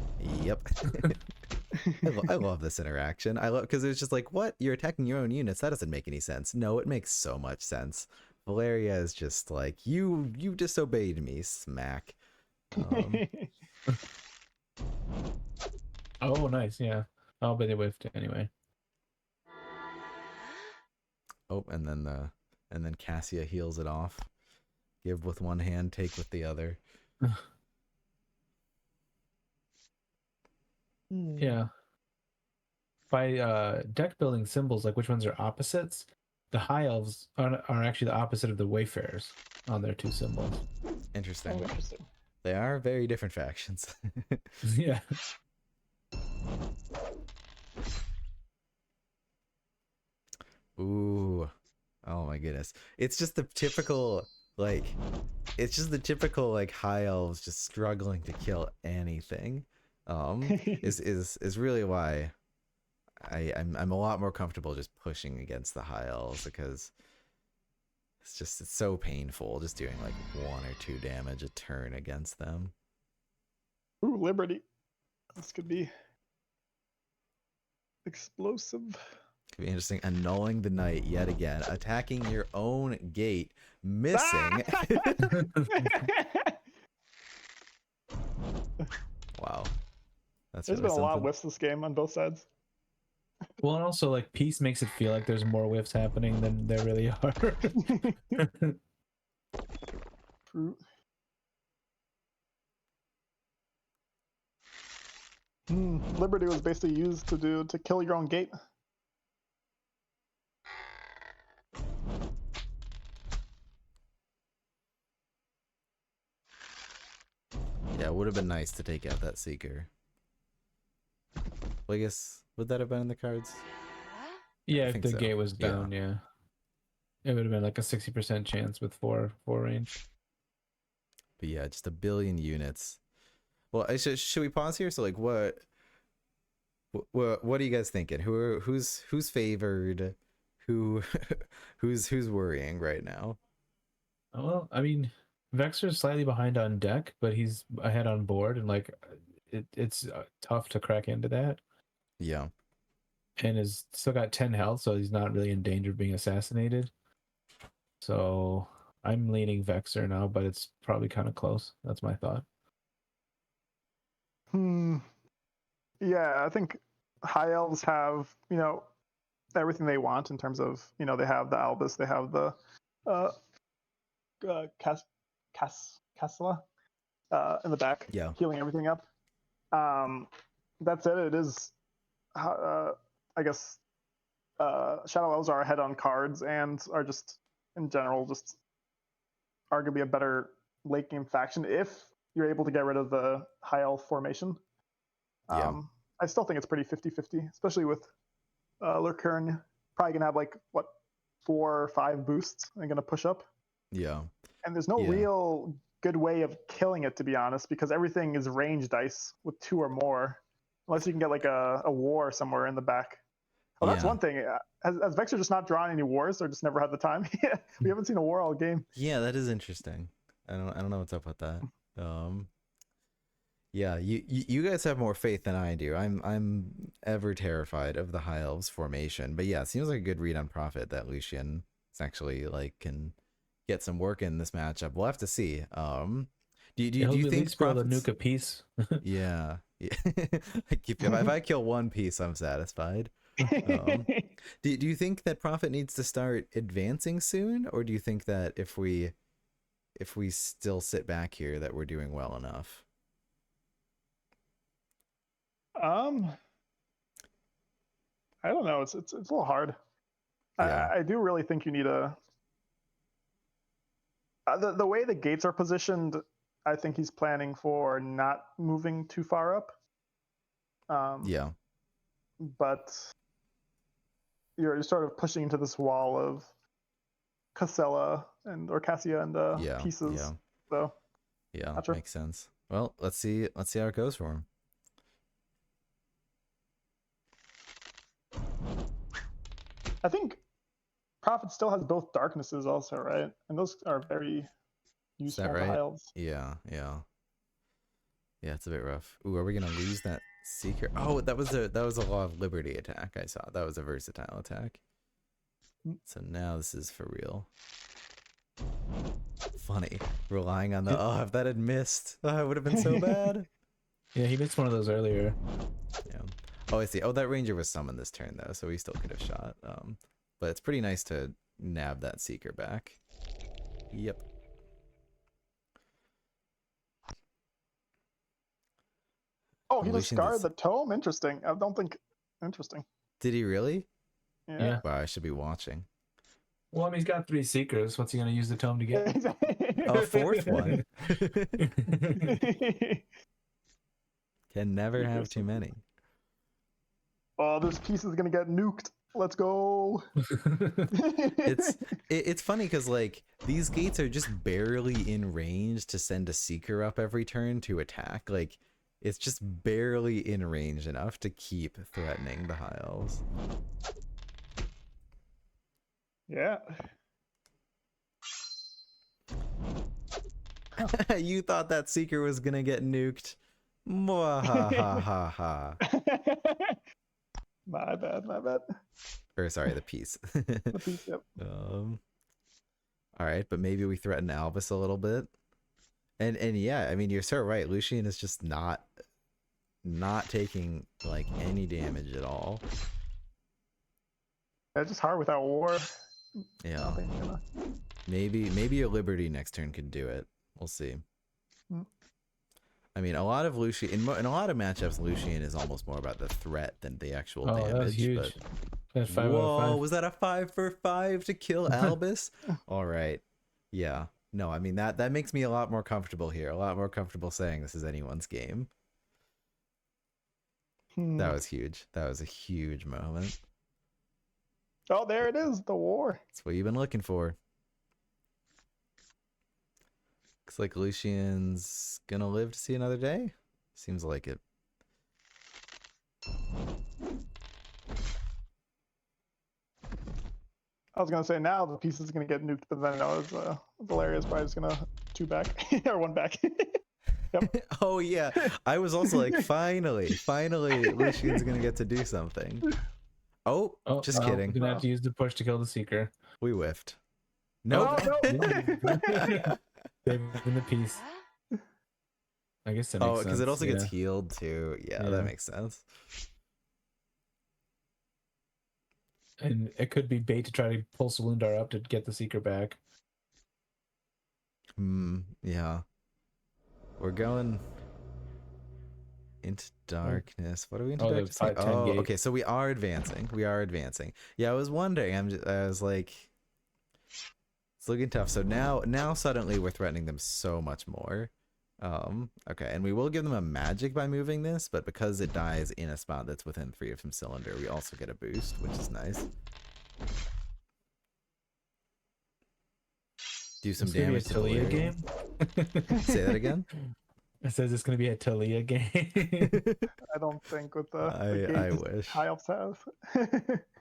A: Yep. I love this interaction. I love because it's just like, what? You're attacking your own units? That doesn't make any sense. No, it makes so much sense. Valeria is just like, you disobeyed me, smack.
C: Oh, nice. Yeah. Oh, but they whiffed anyway.
A: Oh, and then Cassia heals it off. Give with one hand, take with the other.
C: Yeah. By deck building symbols, like which ones are opposites, the high elves are actually the opposite of the wayfarers on their two symbols.
A: Interesting.
B: Oh, interesting.
A: They are very different factions.
C: Yeah.
A: Ooh. Oh my goodness. It's just the typical like high elves just struggling to kill anything. Is really why I'm a lot more comfortable just pushing against the high elves, because it's so painful just doing like 1 or 2 damage a turn against them.
B: Ooh, Liberty. This could be explosive.
A: Could be interesting. Annulling the knight yet again, attacking your own gate, missing. Wow, that's
B: There's
A: really
B: been a lot of
A: something.
B: whiffs this game on both sides.
C: Well, and also like peace makes it feel like there's more whiffs happening than there really are.
B: Fruit. Liberty was basically used to kill your own gate.
A: Yeah, it would have been nice to take out that seeker. Well, I guess would that have been in the cards?
C: Yeah,
A: I
C: if
A: think
C: the
A: so.
C: gate was down, yeah. It would have been like a 60% chance with four range.
A: But yeah, just a billion units. Well, should we pause here? So like, what are you guys thinking? Who's favored? Who who's worrying right now?
C: Well, I mean, Vexer's slightly behind on deck, but he's ahead on board, and like it's tough to crack into that.
A: Yeah.
C: And is still got 10 health, so he's not really in danger of being assassinated. So I'm leaning Vexer now, but it's probably kind of close. That's my thought.
B: Yeah, I think high elves have, everything they want in terms of, they have the Albus, they have the Casla in the back,
A: Yeah.
B: healing everything up. That said, it is, I guess, Shadow Elves are ahead on cards and are just, in general, just arguably a better late game faction if you're able to get rid of the high elf formation.
A: Yeah.
B: I still think it's pretty 50-50, especially with Lurkern probably gonna have like 4 or 5 boosts and gonna push up.
A: Yeah.
B: And there's no real good way of killing it, to be honest, because everything is range dice with 2 or more, unless you can get like a war somewhere in the back. Oh, that's one thing. Has Vexer just not drawn any wars, or just never had the time? We haven't seen a war all game.
A: Yeah, that is interesting. I don't know what's up with that. Yeah, you guys have more faith than I do. I'm ever terrified of the high elves formation. But yeah, it seems like a good read on Prophet that Lucian is actually like can get some work in this matchup. We'll have to see. Do you think
C: Prophet's... the nuke a piece?
A: Yeah. If I kill one piece, I'm satisfied. Do you think that Prophet needs to start advancing soon, or do you think that if we still sit back here that we're doing well enough?
B: I don't know. It's a little hard. Yeah. I do really think you need the way the gates are positioned. I think he's planning for not moving too far up.
A: Yeah.
B: But you're sort of pushing into this wall of Cassia and pieces.
A: Yeah.
B: So
A: yeah, makes sense. Well, let's see how it goes for him.
B: I think Prophet still has both darknesses also, right? And those are very useful.
A: Is that right?
B: Tiles.
A: Yeah, it's a bit rough. Ooh, are we gonna lose that seeker? Oh, that was a Law of Liberty attack. I saw that was a versatile attack. So now this is for real. Funny, relying on the if that had missed, it would have been so bad.
C: Yeah, he missed one of those earlier.
A: Yeah. Oh, I see. Oh, that ranger was summoned this turn though, so we still could have shot. But it's pretty nice to nab that seeker back. Yep.
B: Oh, he
A: Lucian
B: discarded the tome. Interesting. I don't think. Interesting.
A: Did he really?
B: Yeah.
A: Wow, I should be watching.
C: Well, I mean, he's got 3 seekers. What's he gonna use the tome to get?
A: A fourth one. Can never have too many.
B: Oh, this piece is gonna get nuked. Let's go.
A: It's funny because like these gates are just barely in range to send a seeker up every turn to attack. Like it's just barely in range enough to keep threatening the high elves.
B: Yeah.
A: You thought that seeker was gonna get nuked. Mwahahaha.
B: My bad, my bad.
A: Or sorry, the piece.
B: The piece, yep.
A: All right, but maybe we threaten Albus a little bit. And yeah, I mean you're so right. Lucian is just not taking like any damage at all.
B: It's just hard without war.
A: Yeah. Maybe a Liberty next turn could do it. We'll see. I mean, a lot of Lucian in a lot of matchups, Lucian is almost more about the threat than the actual damage.
C: That was huge.
A: But... Whoa, was that a 5-for-5 to kill Albus? All right. Yeah. No, I mean that makes me a lot more comfortable here. A lot more comfortable saying this is anyone's game. That was huge. That was a huge moment.
B: Oh, there it is, the war.
A: That's what you've been looking for. Looks like Lucian's gonna live to see another day. Seems like it.
B: I was gonna say now the piece is gonna get nuked, but then I was Valeria's probably just gonna 2 back or 1 back. Yep.
A: Oh yeah, I was also like, finally, Lucian's gonna get to do something. Oh, just kidding.
C: We're gonna have to use the push to kill the seeker.
A: We whiffed. Nope.
B: Oh, no.
C: Saving the piece. I guess that makes sense.
A: Because it also gets healed too. Yeah, that makes sense.
C: And it could be bait to try to pull Salundar up to get the seeker back.
A: Yeah. We're going into darkness. What are we into darkness? Okay, so we are advancing. Yeah, I was wondering. I was like, it's looking tough. So now suddenly we're threatening them so much more. Okay, and we will give them a magic by moving this, but because it dies in a spot that's within 3 from cylinder, we also get a boost, which is nice. Do some damage to
C: Talia game.
A: Say that again.
C: It says it's gonna be a Talia game.
B: I don't think with the
A: I wish
B: high elves have.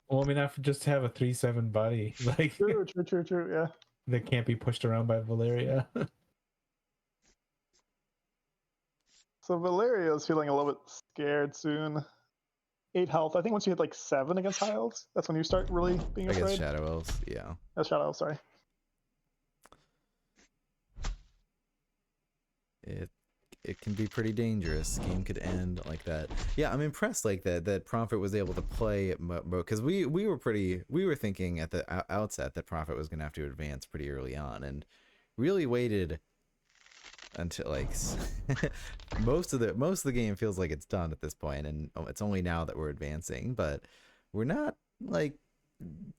C: Well, I mean, I just have a 3/7 body, like
B: True. Yeah.
C: that can't be pushed around by Valeria.
B: So Valeria is feeling a little bit scared soon. 8 health. I think once you hit like 7 against high elves, that's when you start really being afraid.
A: Against shadow elves, yeah.
B: That's shadow elves, sorry.
A: It can be pretty dangerous. Game could end like that. Yeah, I'm impressed like that Prophet was able to play because we were thinking at the outset that Prophet was gonna have to advance pretty early on, and really waited until like most of the game feels like it's done at this point, and it's only now that we're advancing, but we're not like,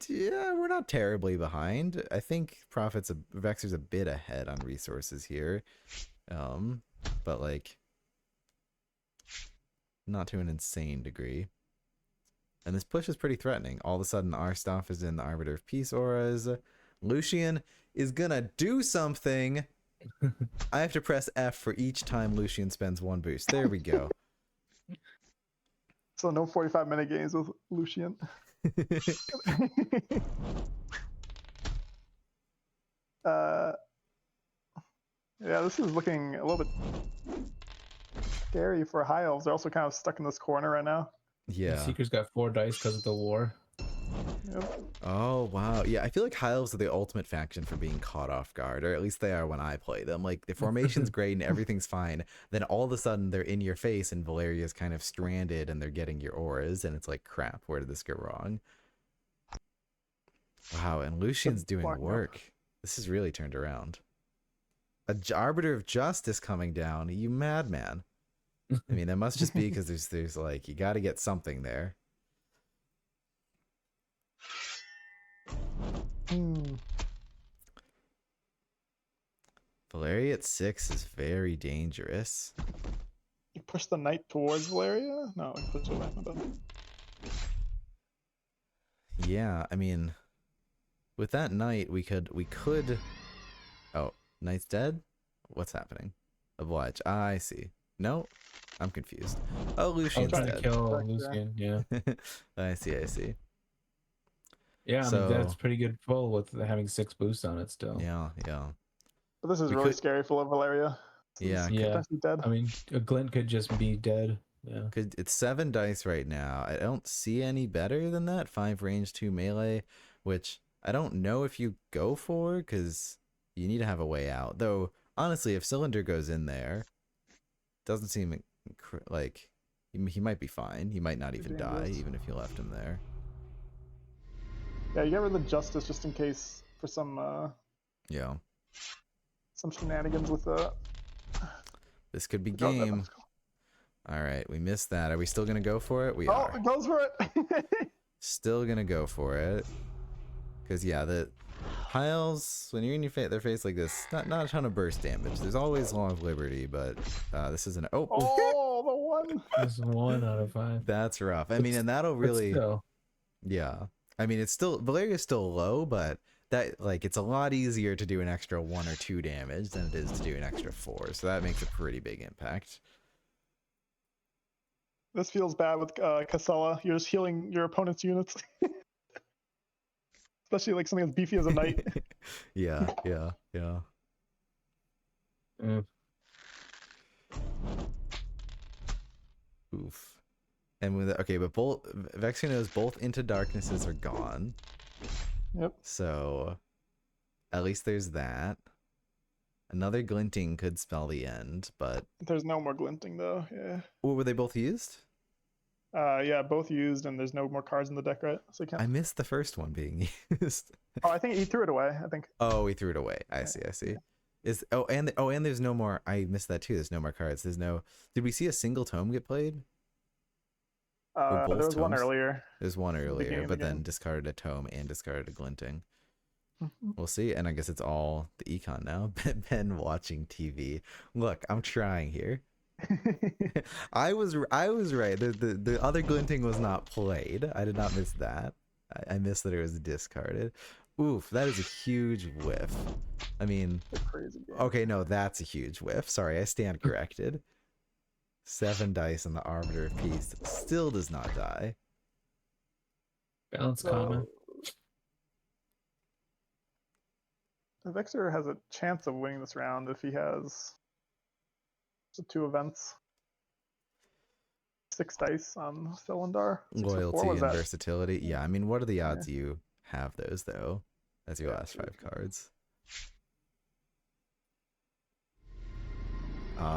A: yeah, we're not terribly behind. I think Vexer's a bit ahead on resources here, but like not to an insane degree. And this push is pretty threatening. All of a sudden our stuff is in the Arbiter of Peace auras. Lucian is gonna do something. I have to press F for each time Lucian spends 1 boost. There we go.
B: So no 45-minute games with Lucian. Yeah, this is looking a little bit scary for high elves. They're also kind of stuck in this corner right now.
A: Yeah.
C: The Seeker's got 4 dice because of the war.
B: Yep.
A: Oh, wow. Yeah, I feel like High Elves are the ultimate faction for being caught off guard, or at least they are when I play them. Like, the formation's great and everything's fine. Then all of a sudden they're in your face and Valeria's kind of stranded and they're getting your auras, and it's like, crap, where did this go wrong? Wow, and Lucian's doing
B: Blocking up.
A: work. This has really turned around. Arbiter of Justice coming down. You madman. I mean, that must just be because there's like, you got to get something there.
B: Hmm.
A: Valeria at 6 is very dangerous.
B: You push the knight towards Valeria? No, you push it away. My bad.
A: Yeah, I mean, with that knight, we could. Oh, knight's dead? What's happening? Oblige. Ah, I see. No, I'm confused. Oh,
C: I was
A: Lucian's
C: trying to
A: dead.
C: kill
B: Vexer.
C: Lucian. Yeah.
A: I see.
C: Yeah, I
A: So-
C: mean that's pretty good pull with having 6 boosts on it still.
A: Yeah.
B: But this is
A: We
B: really
A: could-
B: scary for Valeria.
A: Yeah,
B: This is
C: Yeah.
B: potentially dead.
C: I mean, a glint could just be dead. Yeah.
A: It's 7 dice right now. I don't see any better than that. 5 range, 2 melee, which I don't know if you go for because you need to have a way out. Though, honestly, if Cylinder goes in there, doesn't seem like he might be fine. He might not even die,
B: Dangerous.
A: even if you left him there.
B: Yeah, you get rid of the justice just in case for some
A: Yeah.
B: shenanigans with the.
A: This could be
B: forgot what that
A: game.
B: one's called.
A: All right, we missed that. Are we still going to go for it? We
B: Oh,
A: are.
B: it goes for it.
A: Still going to go for it. Because, yeah, the Piles, when you're in their face like this, not a ton of burst damage. There's always Law of Liberty, but this is an...
B: Oh, the one.
C: This is 1 out of 5.
A: That's rough. I mean, and that'll
C: But
A: really...
C: still,
A: Yeah. I mean, it's still... Valeria's still low, but that it's a lot easier to do an extra 1 or 2 damage than it is to do an extra 4. So that makes a pretty big impact.
B: This feels bad with Casella. You're just healing your opponent's units. Especially like something as beefy as a knight.
A: Yeah.
C: mm,
A: Oof. And with okay, but both Vexer knows both Into Darknesses are gone.
B: Yep.
A: So at least there's that. Another glinting could spell the end, but
B: There's no more glinting though. Yeah.
A: were they both used?
B: Yeah, both used, and there's no more cards in the deck, right? So you can't.
A: I missed the first one being used.
B: Oh, I think he threw it away. I think.
A: Oh, we threw it away. I see. Is and there's no more. I missed that too. There's no more cards. There's no. Did we see a single tome get played? Or both
B: There was one
A: tomes?
B: earlier.
A: There's one earlier,
B: beginning of
A: but
B: the
A: then
B: game.
A: discarded a tome and discarded a glinting. We'll see. And I guess it's all the econ now. Ben watching TV. Look, I'm trying here. I was right. The other glinting was not played. I did not miss that. I missed that it was discarded. Oof, that is a huge whiff. I mean,
B: Crazy game.
A: okay, no, that's a huge whiff. Sorry, I stand corrected. 7 dice on the Arbiter of Peace still does not die.
C: balance common.
B: Vexer has a chance of winning this round if he has the 2 events. 6 dice on Cylindar. 6 or 4
A: Loyalty
B: was
A: and
B: that?
A: versatility. Yeah, I mean, what are the odds you have those though? As your last 5 cards.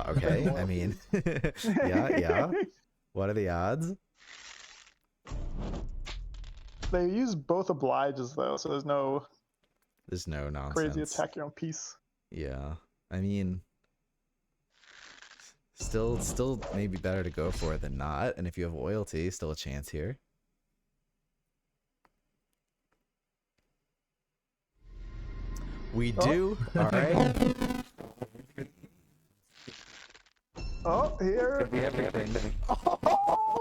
A: Okay. I mean, yeah. What are the odds?
B: They use both obliges though, so there's no
A: There's no nonsense.
B: crazy attack your own piece.
A: Yeah, I mean, still maybe better to go for it than not. And if you have loyalty, still a chance here. We do. All right.
B: Oh, here.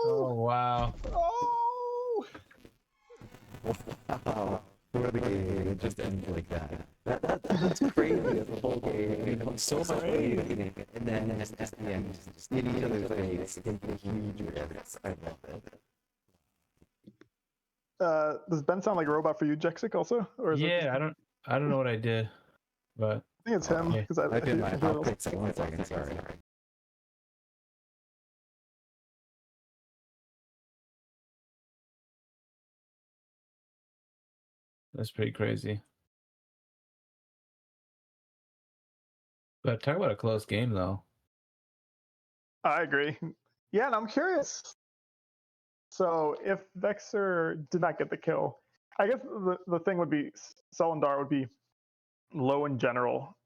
C: Oh wow.
B: Oh!
A: For the game, just ends like that. That's crazy. The whole game. So much waiting, and then at the end, just in each other's face, taking huge risks. I love it.
B: Does Ben sound like a robot for you, Jexic, also? Or is it
C: Yeah,
B: just-
C: I don't know what I did, but
B: I think it's him.
C: Yeah.
B: 'Cause I
A: did
B: hear-
A: my
B: I hear those-
A: outfit. 1 second, sorry.
C: That's pretty crazy. But talk about a close game, though.
B: I agree. Yeah, and I'm curious. So if Vexer did not get the kill, I guess the thing would be Selendar would be low in general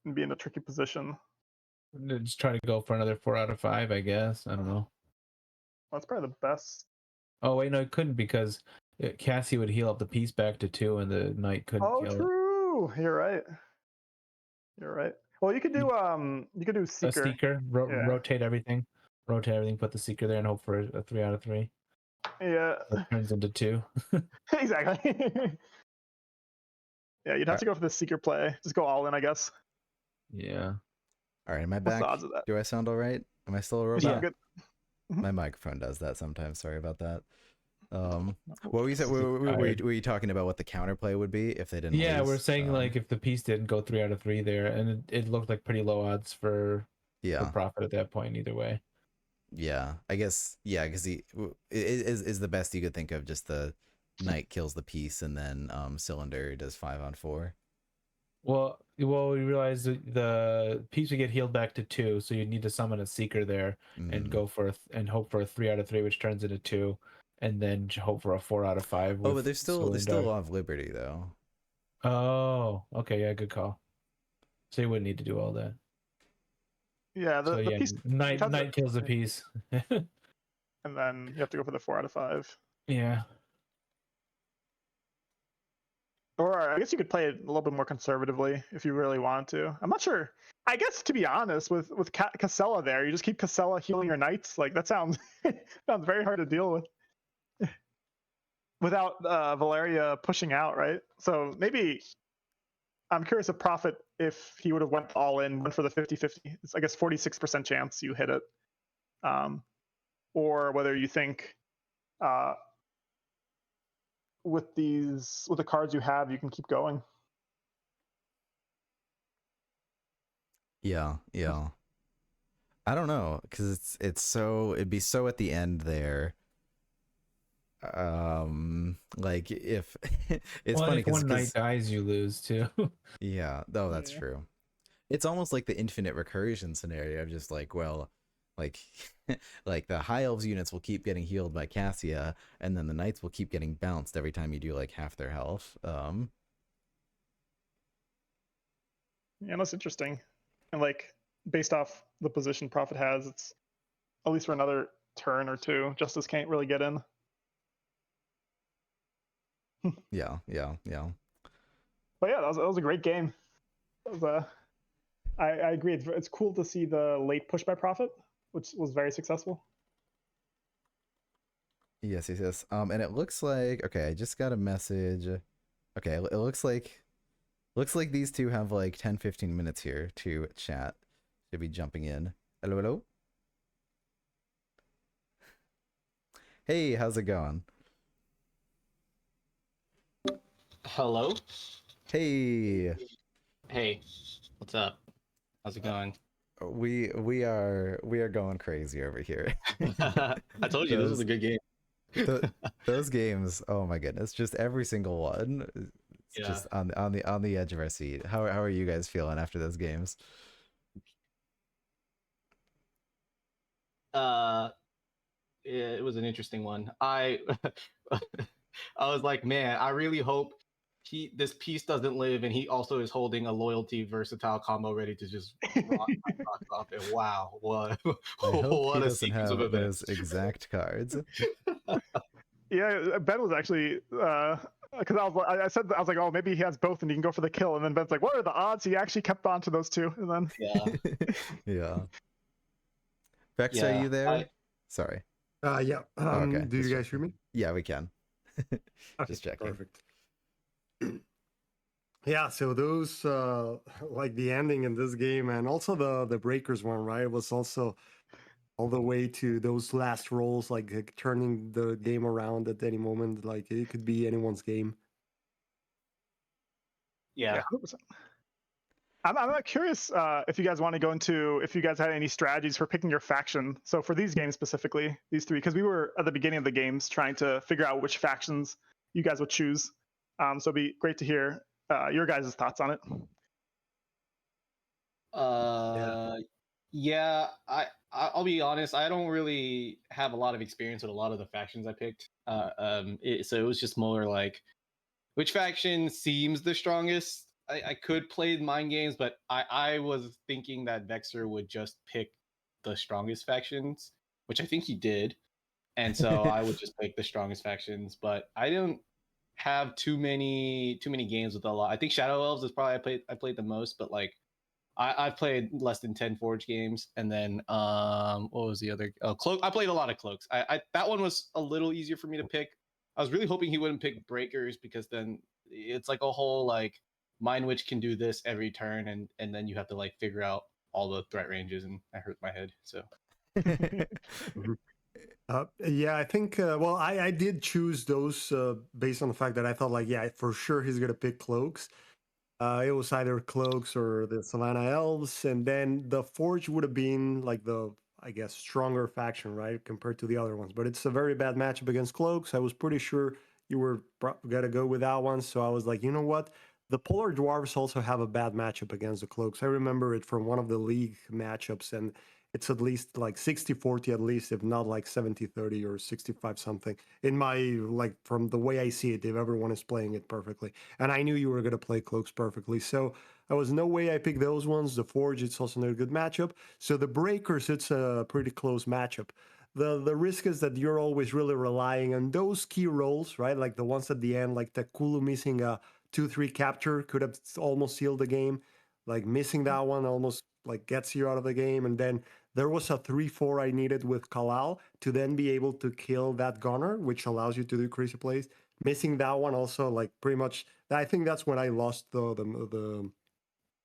B: and be in a tricky position.
C: Just try to go for another 4 out of 5, I guess. I don't know.
B: That's probably the best.
C: Oh wait, no, it couldn't because Cassie would heal up the piece back to 2, and the knight couldn't
B: Oh,
C: kill it.
B: true. You're right. You're right. Well, you could do Seeker.
C: A seeker,
B: Yeah.
C: rotate everything, put the seeker there, and hope for a 3 out of 3.
B: Yeah.
C: It turns into 2.
B: Exactly. Yeah, you'd have to go for the Seeker play. Just go all in, I guess.
C: Yeah.
A: All right, am I
B: What's
A: back?
B: the odds of that?
A: Do I sound all right? Am I still a
B: You
A: robot?
B: sound good.
A: My microphone does that sometimes. Sorry about that. What were you saying? Were you talking about what the counterplay would be if they didn't?
C: Yeah,
A: lose?
C: we're saying like if the piece didn't go 3 out of 3 there, and it looked like pretty low odds for profit at that point either way.
A: Yeah, I guess because he is the best you could think of. Just the knight kills the piece, and then Cylinder does 5 on 4.
C: Well, we realized the piece would get healed back to 2, so you need to summon a seeker there and go for and hope for a 3 out of 3, which turns into 2, and then hope for a 4 out of 5.
A: Oh, but there's still Law of Liberty though.
C: Oh, okay, yeah, good call. So you wouldn't need to do all that.
B: Yeah, the piece
C: knight kills the piece,
B: and then you have to go for the 4 out of 5.
C: Yeah.
B: Or I guess you could play it a little bit more conservatively if you really wanted to. I'm not sure. I guess to be honest, with Casella there, you just keep Casella healing your knights. Like that sounds sounds very hard to deal with without Valeria pushing out, right? So maybe I'm curious of Prophet if he would have went all in, went for the 50-50. It's I guess 46% chance you hit it, or whether you think with the cards you have, you can keep going.
A: Yeah. I don't know, because it'd be so at the end there. Like if it's funny
C: because one knight dies, you lose too.
A: Yeah, no, that's true. It's almost like the infinite recursion scenario of just like, well, like like the high elves units will keep getting healed by Cassia, and then the knights will keep getting bounced every time you do like half their health.
B: Yeah, that's interesting. And like based off the position Prophet has, it's at least for another turn or two. Justice can't really get in.
A: Yeah.
B: But yeah, that was a great game. I agree. It's cool to see the late push by Prophet, which was very successful.
A: Yes. And it looks like, okay, I just got a message. Okay, it looks like these two have like 10-15 minutes here to chat. Should be jumping in. Hello. Hey, how's it going?
D: Hello.
A: Hey.
D: Hey. What's up? How's it going?
A: We are going crazy over here.
D: I told you this was a good game.
A: Those games, oh my goodness, just every single one. It's just on the edge of our seat. How are you guys feeling after those games?
D: It was an interesting one. I was like, man, I really hope this piece doesn't live, and he also is holding a loyalty versatile combo ready to just rock off. And wow, what
A: I hope
D: what
A: he
D: a
A: doesn't
D: sequence
A: have
D: of events.
A: those exact cards.
B: Yeah, Ben was actually because I said I was like, oh, maybe he has both and he can go for the kill, and then Ben's like, what are the odds he actually kept on to those two? And then
A: Yeah. Vex, are you there? Sorry.
E: Yeah.
A: Okay.
E: Do you guys hear me?
A: Yeah, we can. Just checking.
E: Perfect. Yeah, so those like the ending in this game, and also the breakers one, right, was also all the way to those last rolls, like turning the game around at any moment. Like it could be anyone's game.
D: Yeah.
B: 100%. I'm curious if you guys want to go into if you guys had any strategies for picking your faction. So for these games specifically, these three, because we were at the beginning of the games trying to figure out which factions you guys would choose. So it'd be great to hear your guys' thoughts on it.
D: Yeah, I'll be honest. I don't really have a lot of experience with a lot of the factions I picked. So it was just more like which faction seems the strongest. I could play mind games, but I was thinking that Vexer would just pick the strongest factions, which I think he did, and so I would just pick the strongest factions. But I don't have too many games with a lot. I think Shadow Elves is probably I played the most, but like I've played less than 10 Forge games, and then what was the other? Oh, Cloak. I played a lot of Cloaks. I that one was a little easier for me to pick. I was really hoping he wouldn't pick Breakers because then it's like a whole like Mind Witch can do this every turn, and then you have to like figure out all the threat ranges, and that hurt my head. So
E: Yeah, I think. Well, I did choose those based on the fact that I thought, like, yeah, for sure he's gonna pick Cloaks. It was either Cloaks or the Savannah Elves, and then the Forge would have been like the, I guess, stronger faction, right, compared to the other ones. But it's a very bad matchup against Cloaks. I was pretty sure you were gonna go with that one, so I was like, you know what? The Polar Dwarves also have a bad matchup against the Cloaks. I remember it from one of the league matchups, and it's at least like 60-40 at least, if not like 70-30 or 65 something. In my, like, from the way I see it, if everyone is playing it perfectly. And I knew you were going to play Cloaks perfectly. So there was no way I picked those ones. The Forge, it's also not a good matchup. So the Breakers, it's a pretty close matchup. The risk is that you're always really relying on those key roles, right? Like the ones at the end, like Takulu missing a 2-3 capture could have almost sealed the game. Like missing that one almost like gets you out of the game. And then there was a 3-4 I needed with Kalal to then be able to kill that gunner, which allows you to do crazy plays. Missing that one also, like pretty much, I think that's when I lost the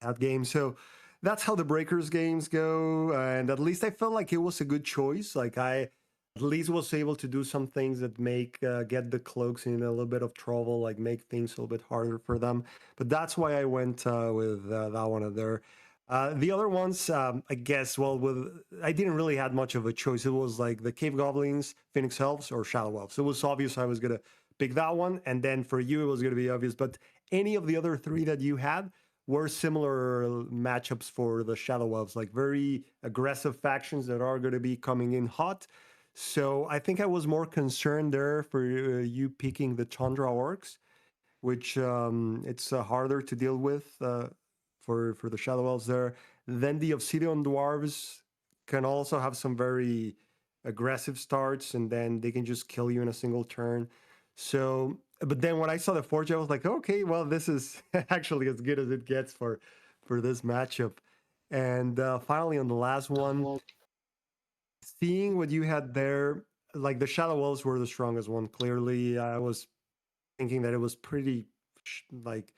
E: that game. So that's how the Breakers games go. And at least I felt like it was a good choice. Like I at least was able to do some things that make get the Cloaks in a little bit of trouble, like make things a little bit harder for them. But that's why I went with that one there. The other ones, I guess, well, I didn't really had much of a choice. It was like the Cave Goblins, Phoenix Elves, or Shadow Elves. It was obvious I was gonna pick that one, and then for you it was gonna be obvious. But any of the other three that you had were similar matchups for the Shadow Elves, like very aggressive factions that are going to be coming in hot. So I think I was more concerned there for you picking the Tundra Orcs, which it's harder to deal with for the Shadow Elves there. Then the Obsidian Dwarves can also have some very aggressive starts, and then they can just kill you in a single turn. So, but then when I saw the Forge, I was like, okay, well, this is actually as good as it gets for this matchup. And finally, on the last one, seeing what you had there, like the Shadow Elves were the strongest one. Clearly, I was thinking that it was pretty like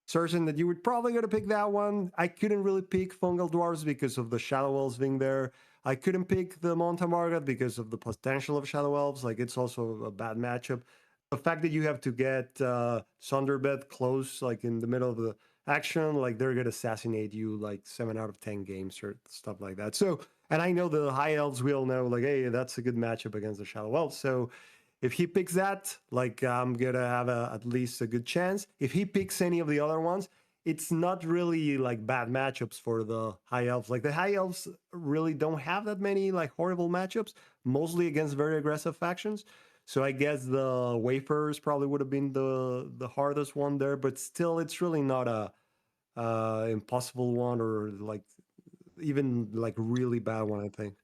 E: certain that you were probably going to pick that one. I couldn't really pick Fungal Dwarves because of the Shadow Elves being there. I couldn't pick the Monta Margat because of the potential of Shadow Elves. Like it's also a bad matchup. The fact that you have to get Sunderbed close, like in the middle of the action, like they're gonna assassinate you like 7 out of 10 games or stuff like that. So, and I know the High Elves, we all know, like, hey, that's a good matchup against the Shadow Elves. So if he picks that, like I'm gonna have at least a good chance. If he picks any of the other ones, it's not really like bad matchups for the High Elves. Like the High Elves really don't have that many like horrible matchups, mostly against very aggressive factions. So I guess the Wayfarers probably would have been the hardest one there, but still, it's really not a impossible one or like even like really bad one, I think.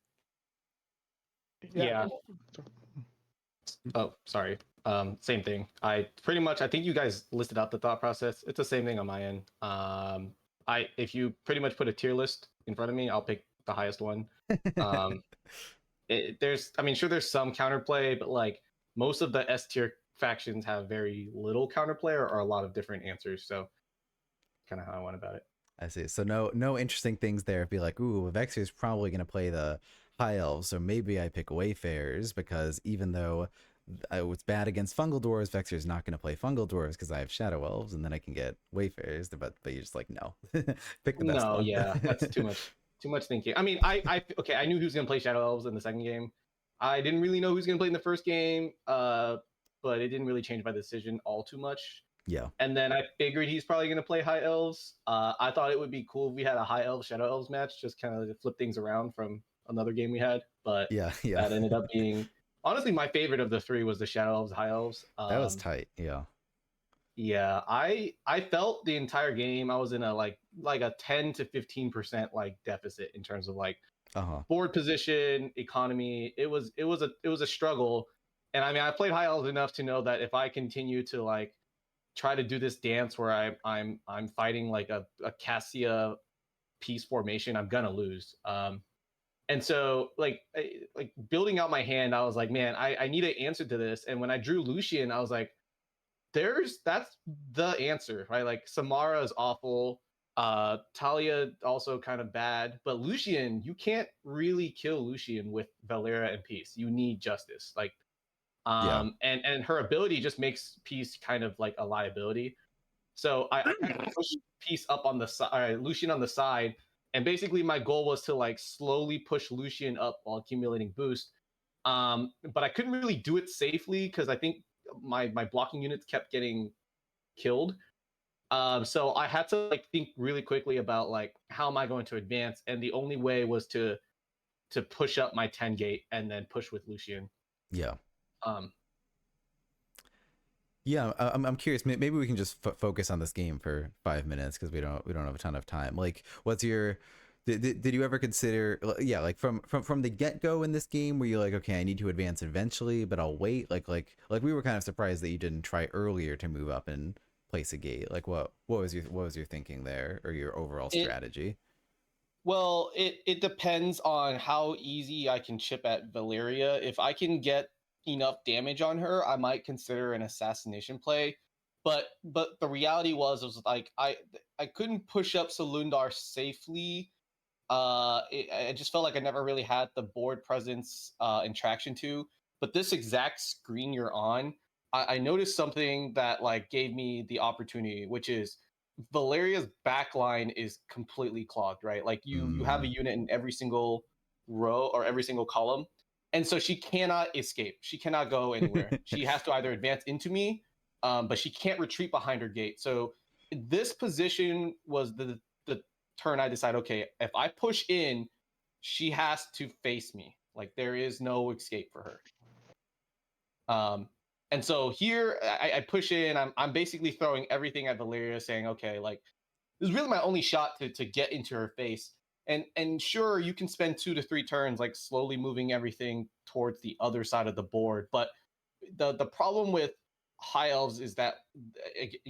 D: yeah. Oh, sorry. Same thing. I think you guys listed out the thought process. It's the same thing on my end. If you pretty much put a tier list in front of me, I'll pick the highest one. Sure, there's some counterplay, but like most of the S tier factions have very little counterplay or a lot of different answers. So, kind of how I went about it.
A: I see. So no interesting things there. Be like, ooh, Vexer is probably going to play the High Elves, so maybe I pick Wayfarers because even though it's bad against Fungal Dwarves, Vexer is not going to play Fungal Dwarves because I have Shadow Elves, and then I can get Wayfarers. But you're just like, no, pick the best one.
D: Yeah, that's too much. Too much thinking. I mean, I knew he was going to play Shadow Elves in the second game. I didn't really know who was going to play in the first game, but it didn't really change my decision all too much.
A: Yeah.
D: And then I figured he's probably going to play High Elves. I thought it would be cool if we had a High Elves Shadow Elves match, just kind of to flip things around from another game we had. But
A: Yeah. Yeah.
D: that ended up being honestly my favorite of the three was the Shadow Elves High Elves.
A: That was tight. Yeah.
D: Yeah, I felt the entire game I was in a like a 10 to 15% like deficit in terms of like
A: Uh-huh.
D: board position, economy. It was a struggle. And I mean, I played High Elves enough to know that if I continue to like try to do this dance where I'm fighting like a Cassia piece formation, I'm gonna lose. And so like building out my hand, I was like, man, I need an answer to this. And when I drew Lucian, I was like, that's the answer, right? Like Samara is awful. Talia also kind of bad, but Lucian, you can't really kill Lucian with Valera and Peace. You need Justice. Like
A: Yeah.
D: and her ability just makes Peace kind of like a liability. So I kind of pushed Peace up on the side, Lucian on the side, and basically my goal was to like slowly push Lucian up while accumulating boost. But I couldn't really do it safely because I think my blocking units kept getting killed. So I had to like think really quickly about like how am I going to advance, and the only way was to push up my 10 gate and then push with Lucian.
A: Yeah.
D: Um,
A: Yeah, I'm curious. Maybe we can just focus on this game for 5 minutes because we don't have a ton of time. Like, what's your did you ever consider? Yeah, like from the get go in this game, were you like, okay, I need to advance eventually, but I'll wait. Like we were kind of surprised that you didn't try earlier to move up and place a gate. Like, what was your thinking there, or your overall strategy?
D: Well, it depends on how easy I can chip at Valeria. If I can get enough damage on her, I might consider an assassination play. But the reality was like I couldn't push up Salundar safely. I just felt like I never really had the board presence and traction to. But this exact screen you're on, I noticed something that like gave me the opportunity, which is Valeria's backline is completely clogged, right? Like you have a unit in every single row or every single column, and so she cannot escape. She cannot go anywhere. She has to either advance into me, but she can't retreat behind her gate. So this position was the turn I decided, okay, if I push in, she has to face me. Like there is no escape for her. And so here I push in. I'm basically throwing everything at Valeria, saying, okay, like this is really my only shot to get into her face. And sure, you can spend 2 to 3 turns like slowly moving everything towards the other side of the board. But the problem with high elves is that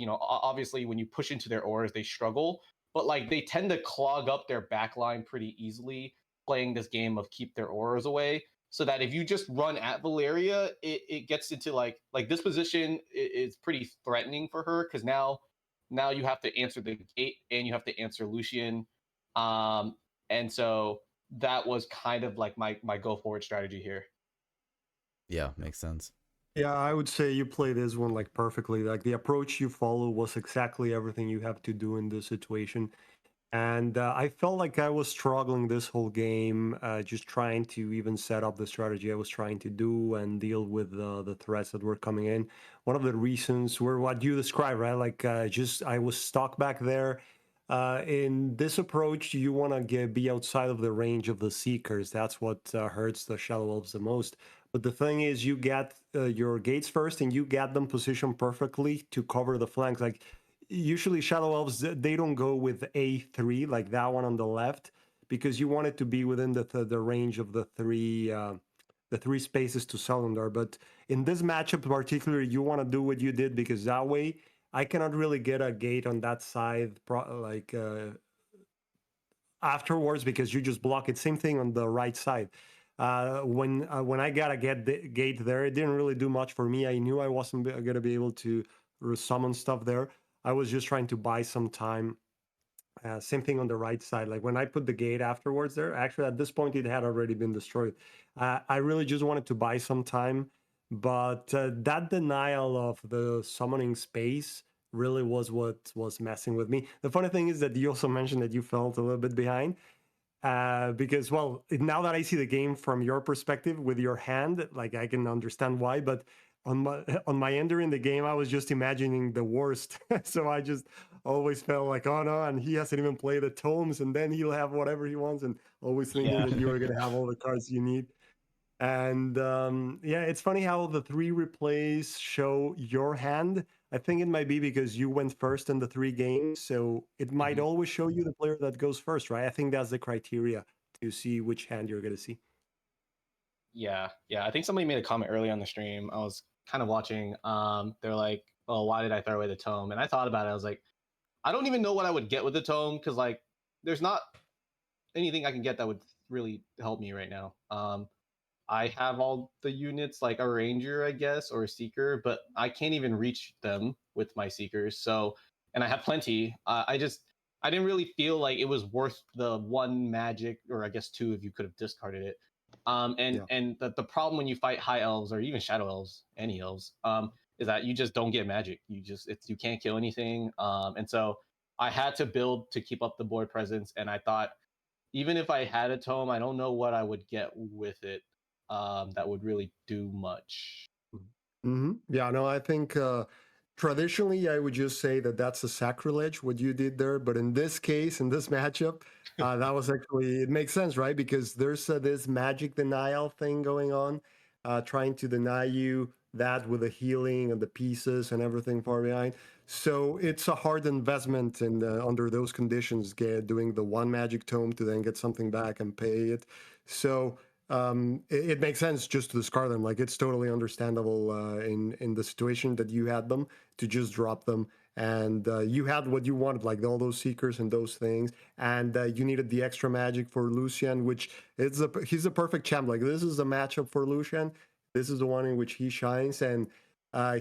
D: obviously when you push into their auras, they struggle, but like they tend to clog up their backline pretty easily playing this game of keep their auras away. So that if you just run at Valeria, it gets into like this position is pretty threatening for her because now you have to answer the gate and you have to answer Lucian. And so that was kind of like my go forward strategy here.
A: Yeah, makes sense.
E: Yeah, I would say you play this one like perfectly. Like the approach you follow was exactly everything you have to do in this situation. And I felt like I was struggling this whole game, just trying to even set up the strategy I was trying to do and deal with the threats that were coming in. One of the reasons were what you described, right? Like just I was stuck back there. In this approach, you want to be outside of the range of the Seekers. That's what hurts the Shadow Elves the most. But the thing is, you get your gates first, and you get them positioned perfectly to cover the flanks. Like usually Shadow Elves, they don't go with A3 like that one on the left because you want it to be within the range of the three spaces to Salundar. But in this matchup in particular, you want to do what you did because that way I cannot really get a gate on that side afterwards because you just block it. Same thing on the right side. When I got a gate there, it didn't really do much for me. I knew I wasn't going to be able to summon stuff there. I was just trying to buy some time. Same thing on the right side. Like when I put the gate afterwards there, actually at this point it had already been destroyed. I really just wanted to buy some time, but that denial of the summoning space really was what was messing with me. The funny thing is that you also mentioned that you felt a little bit behind. Because, well, now that I see the game from your perspective with your hand, like I can understand why, but on my ender in the game, I was just imagining the worst. So I just always felt like, oh no, and he hasn't even played the tomes, and then he'll have whatever he wants, and always thinking
D: Yeah.
E: that you were gonna have all the cards you need. And yeah, it's funny how the 3 replays show your hand. I think it might be because you went first in the 3 games, so it might
D: Mhm.
E: always show you the player that goes first, right? I think that's the criteria to see which hand you're gonna see.
D: Yeah, I think somebody made a comment earlier on the stream. I was kind of watching. They're like, "Oh, why did I throw away the tome?" And I thought about it. I was like, I don't even know what I would get with the tome because like, there's not anything I can get that would really help me right now. I have all the units like a ranger, I guess, or a seeker, but I can't even reach them with my seekers. So, and I have plenty. I didn't really feel like it was worth the 1 magic, or I guess 2 if you could have discarded it.
E: Yeah.
D: And the problem when you fight high elves or even shadow elves, any elves, is that you just don't get magic. You can't kill anything. And so I had to build to keep up the board presence, and I thought even if I had a tome, I don't know what I would get with it that would really do much.
E: Yeah, no, I think traditionally I would just say that that's a sacrilege what you did there, but in this case, in this matchup, that was actually it makes sense, right? Because there's this magic denial thing going on, trying to deny you that with the healing and the pieces and everything far behind. So it's a hard investment, and under those conditions, doing the 1 magic tome to then get something back and pay it. So it makes sense just to discard them. Like it's totally understandable in the situation that you had them to just drop them, and you had what you wanted, like all those seekers and those things, and you needed the extra magic for Lucian, which he's a perfect champ. Like this is a matchup for Lucian. This is the one in which he shines, and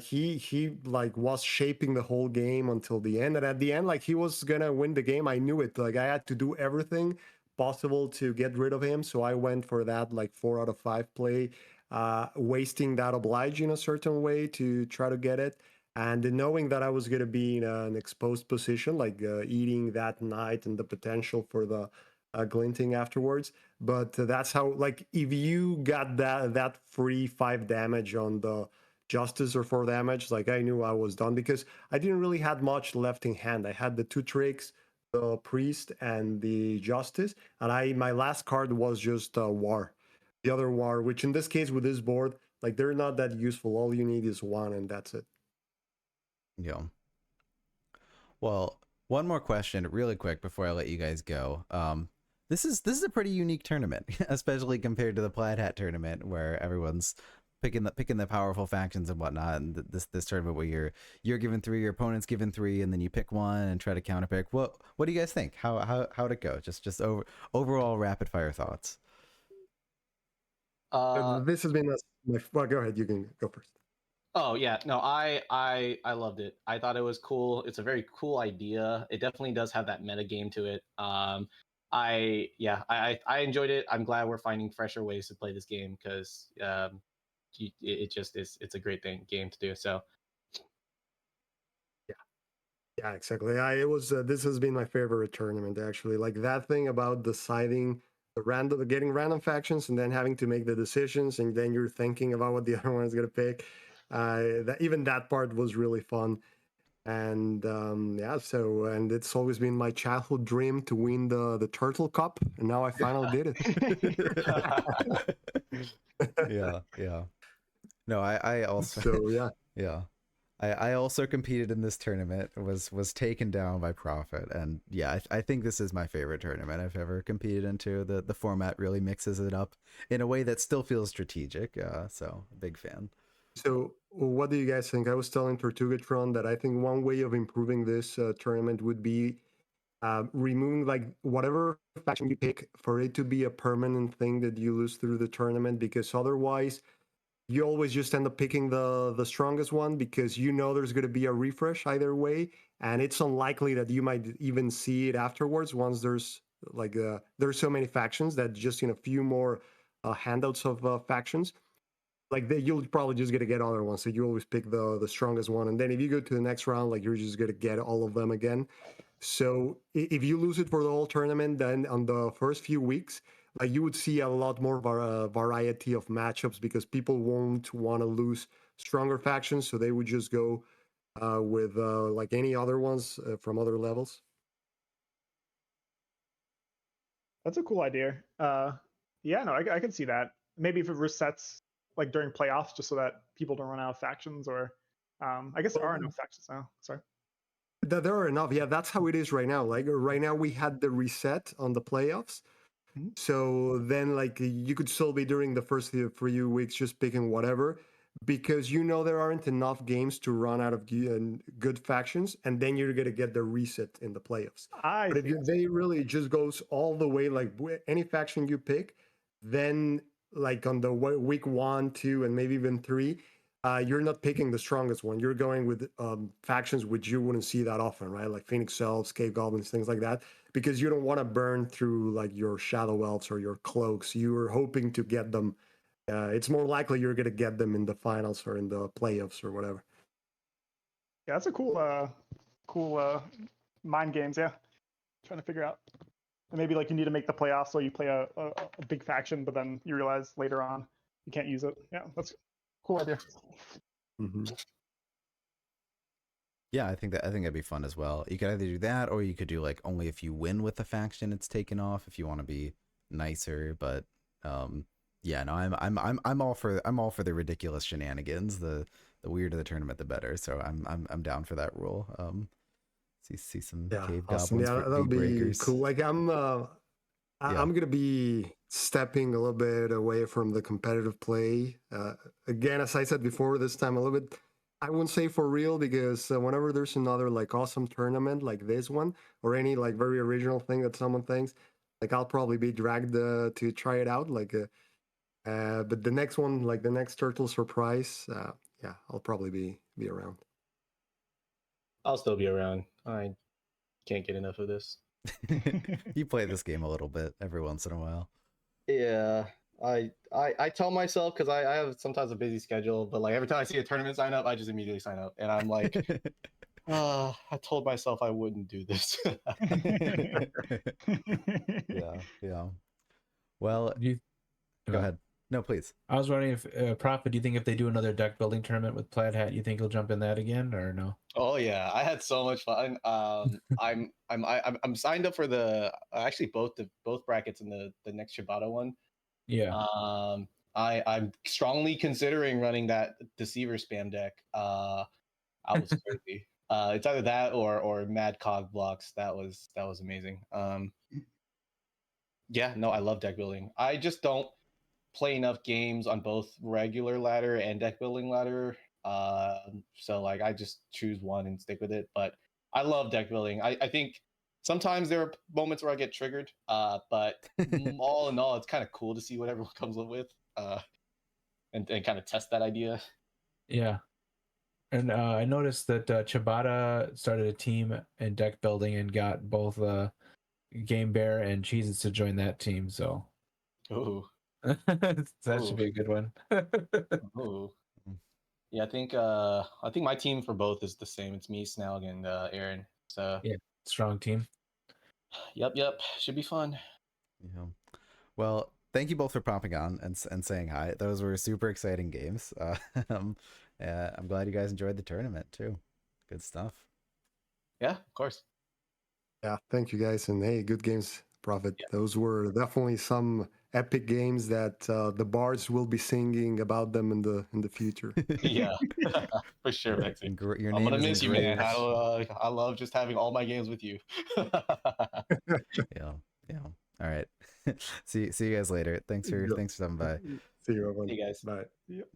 E: he like was shaping the whole game until the end. And at the end, like he was gonna win the game. I knew it. Like I had to do everything possible to get rid of him. So I went for that like 4 out of 5 play, wasting that oblige in a certain way to try to get it. And knowing that I was going to be in an exposed position, like eating that night and the potential for the glinting afterwards. But that's how, like, if you got that free 5 damage on the justice or 4 damage, like I knew I was done because I didn't really had much left in hand. I had the 2 tricks, the priest and the justice, and my last card was just war, the other war, which in this case with this board, like they're not that useful. All you need is 1 and that's it.
A: Yeah. Well, one more question really quick before I let you guys go. This is a pretty unique tournament, especially compared to the Plaid Hat tournament where everyone's picking the powerful factions and whatnot. And this tournament where you're given 3, your opponent's given 3, and then you pick 1 and try to counterpick. What do you guys think? How'd it go? Just overall rapid fire thoughts.
E: This has been well, go ahead, you can go first.
D: Oh yeah, no, I loved it. I thought it was cool. It's a very cool idea. It definitely does have that meta game to it. I enjoyed it. I'm glad we're finding fresher ways to play this game because it just is. It's a great game to do. So
E: Yeah, exactly. It was this has been my favorite tournament actually. Like that thing about deciding getting random factions and then having to make the decisions, and then you're thinking about what the other one is gonna pick. Even that part was really fun. And yeah, so and it's always been my childhood dream to win the Turtle Cup, and now I finally did it.
A: Yeah. No, I also
E: So yeah.
A: yeah. I also competed in this tournament, was taken down by Prophet, and yeah, I think this is my favorite tournament I've ever competed into. The format really mixes it up in a way that still feels strategic, so big fan.
E: So what do you guys think? I was telling Tortugatron that I think one way of improving this tournament would be removing like whatever faction you pick for it to be a permanent thing that you lose through the tournament, because otherwise you always just end up picking the strongest one because you know there's going to be a refresh either way, and it's unlikely that you might even see it afterwards once there's so many factions that just in a few more handouts of factions, like you'll probably just gonna get other ones. So you always pick the strongest one, and then if you go to the next round, like you're just gonna get all of them again. So if you lose it for the whole tournament, then on the first few weeks, like you would see a lot more variety of matchups because people won't want to lose stronger factions, so they would just go with like any other ones from other levels.
B: That's a cool idea. Yeah, no, I can see that. Maybe if it resets like during playoffs, just so that people don't run out of factions, or I guess there are enough factions now. Sorry.
E: There are enough. Yeah, that's how it is right now. Like right now, we had the reset on the playoffs.
B: Mhm.
E: So then, like, you could still be during the first few weeks just picking whatever, because there aren't enough games to run out of good factions, and then you're gonna get the reset in the playoffs.
B: I
E: But if
B: see.
E: they really just goes all the way, like any faction you pick, then like on the week 1, 2, and maybe even 3, you're not picking the strongest one. You're going with factions which you wouldn't see that often, right? Like Phoenix Elves, Cave Goblins, things like that, because you don't want to burn through like your Shadow Elves or your Cloaks. You are hoping to get them. It's more likely you're going to get them in the finals or in the playoffs or whatever.
B: Yeah, that's a cool mind games. Yeah, trying to figure out. And maybe like you need to make the playoffs, so you play a big faction, but then you realize later on you can't use it. Yeah, that's a cool idea.
E: Mm-hmm.
A: Yeah, I think that'd be fun as well. You could either do that, or you could do like only if you win with the faction, it's taken off. If you want to be nicer, but yeah, no, I'm all for the ridiculous shenanigans. The weirder the tournament, the better. So I'm down for that rule. See some cave
E: awesome.
A: goblins,
E: Yeah, that'll be
A: breakers.
E: cool. Like I'm gonna be stepping a little bit away from the competitive play. Again, as I said before, this time a little bit. I won't say for real, because whenever there's another like awesome tournament like this one, or any like very original thing that someone thinks, like I'll probably be dragged to try it out. Like, but the next one, like the next TurtleSuprise, yeah, I'll probably be around.
D: I'll still be around. I can't get enough of this.
A: You play this game a little bit every once in a while.
D: Yeah, I tell myself, because I have sometimes a busy schedule, but like every time I see a tournament sign up, I just immediately sign up, and I'm like, I told myself I wouldn't do this.
A: Yeah. Well, go ahead. No, please.
C: I was wondering if Prophet, do you think if they do another deck building tournament with Plaid Hat, you think he'll jump in that again or no?
D: Oh yeah, I had so much fun. I'm signed up for the actually both brackets in the next Shibata one.
C: Yeah.
D: I'm strongly considering running that Deceiver spam deck. I was crazy. It's either that or Mad Cog blocks. That was amazing. Yeah, no, I love deck building. I just don't play enough games on both regular ladder and deck building ladder. So like I just choose one and stick with it. But I love deck building. I think sometimes there are moments where I get triggered. But all in all, it's kind of cool to see what everyone comes up with. And kind of test that idea.
C: Yeah. And I noticed that Ciabatta started a team in deck building and got both Game Bear and Cheeses to join that team. So
D: Ooh.
C: that should be a good one.
D: Ooh. Yeah, I think my team for both is the same. It's me, Snelg, and Aaron. So
C: yeah, strong team.
D: Yep. Should be fun.
A: Yeah. Well, thank you both for popping on and saying hi. Those were super exciting games. I'm glad you guys enjoyed the tournament too. Good stuff.
D: Yeah, of course.
E: Yeah, thank you guys, and hey, good games, Prophet.
D: Yeah.
E: Those were definitely some epic games that the bards will be singing about them in the future.
D: Yeah, for sure, Vexer.
A: Your
D: I'm
A: name
D: gonna
A: is
D: miss you, man.
A: engraved.
D: I love just having all my games with you.
A: Yeah. All right. See you guys later. Thanks for stopping by.
E: See you, everyone.
D: See you guys.
E: Bye.
B: Yep.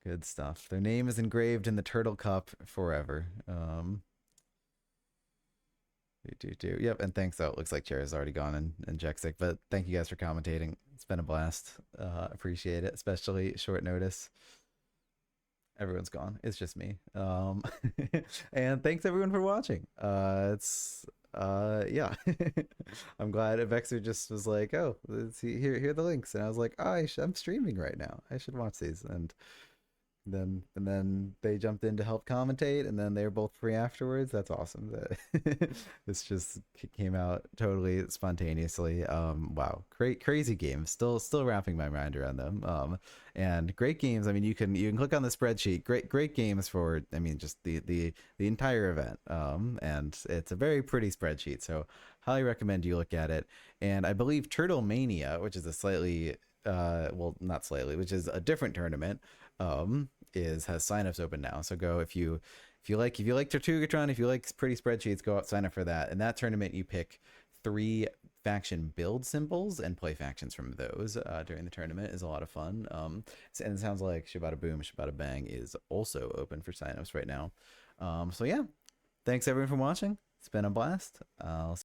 A: Good stuff. Their name is engraved in the Turtle Cup forever. Yep, and thanks. It looks like Chair has already gone and Jexic, but thank you guys for commentating. It's been a blast. Appreciate it, especially short notice. Everyone's gone. It's just me. And thanks everyone for watching. Yeah. I'm glad Vexer just was like, oh, let's see, here are the links, and I was like, oh, I'm streaming right now. I should watch these, and and then they jumped in to help commentate, and then they were both free afterwards. That's awesome. This just came out totally spontaneously. Wow, crazy games. Still wrapping my mind around them. And great games. I mean, you can click on the spreadsheet. Great games for, I mean, just the entire event. And it's a very pretty spreadsheet. So highly recommend you look at it. And I believe Turtle Mania, which is a slightly well, not slightly, which is a different tournament, has signups open now. So go if you like Tortugatron, if you like pretty spreadsheets, go out, sign up for that. In that tournament, you pick 3 faction build symbols and play factions from those during the tournament. Is a lot of fun. And it sounds like Shibata Boom, Shibata Bang is also open for signups right now. So yeah, thanks everyone for watching. It's been a blast. I'll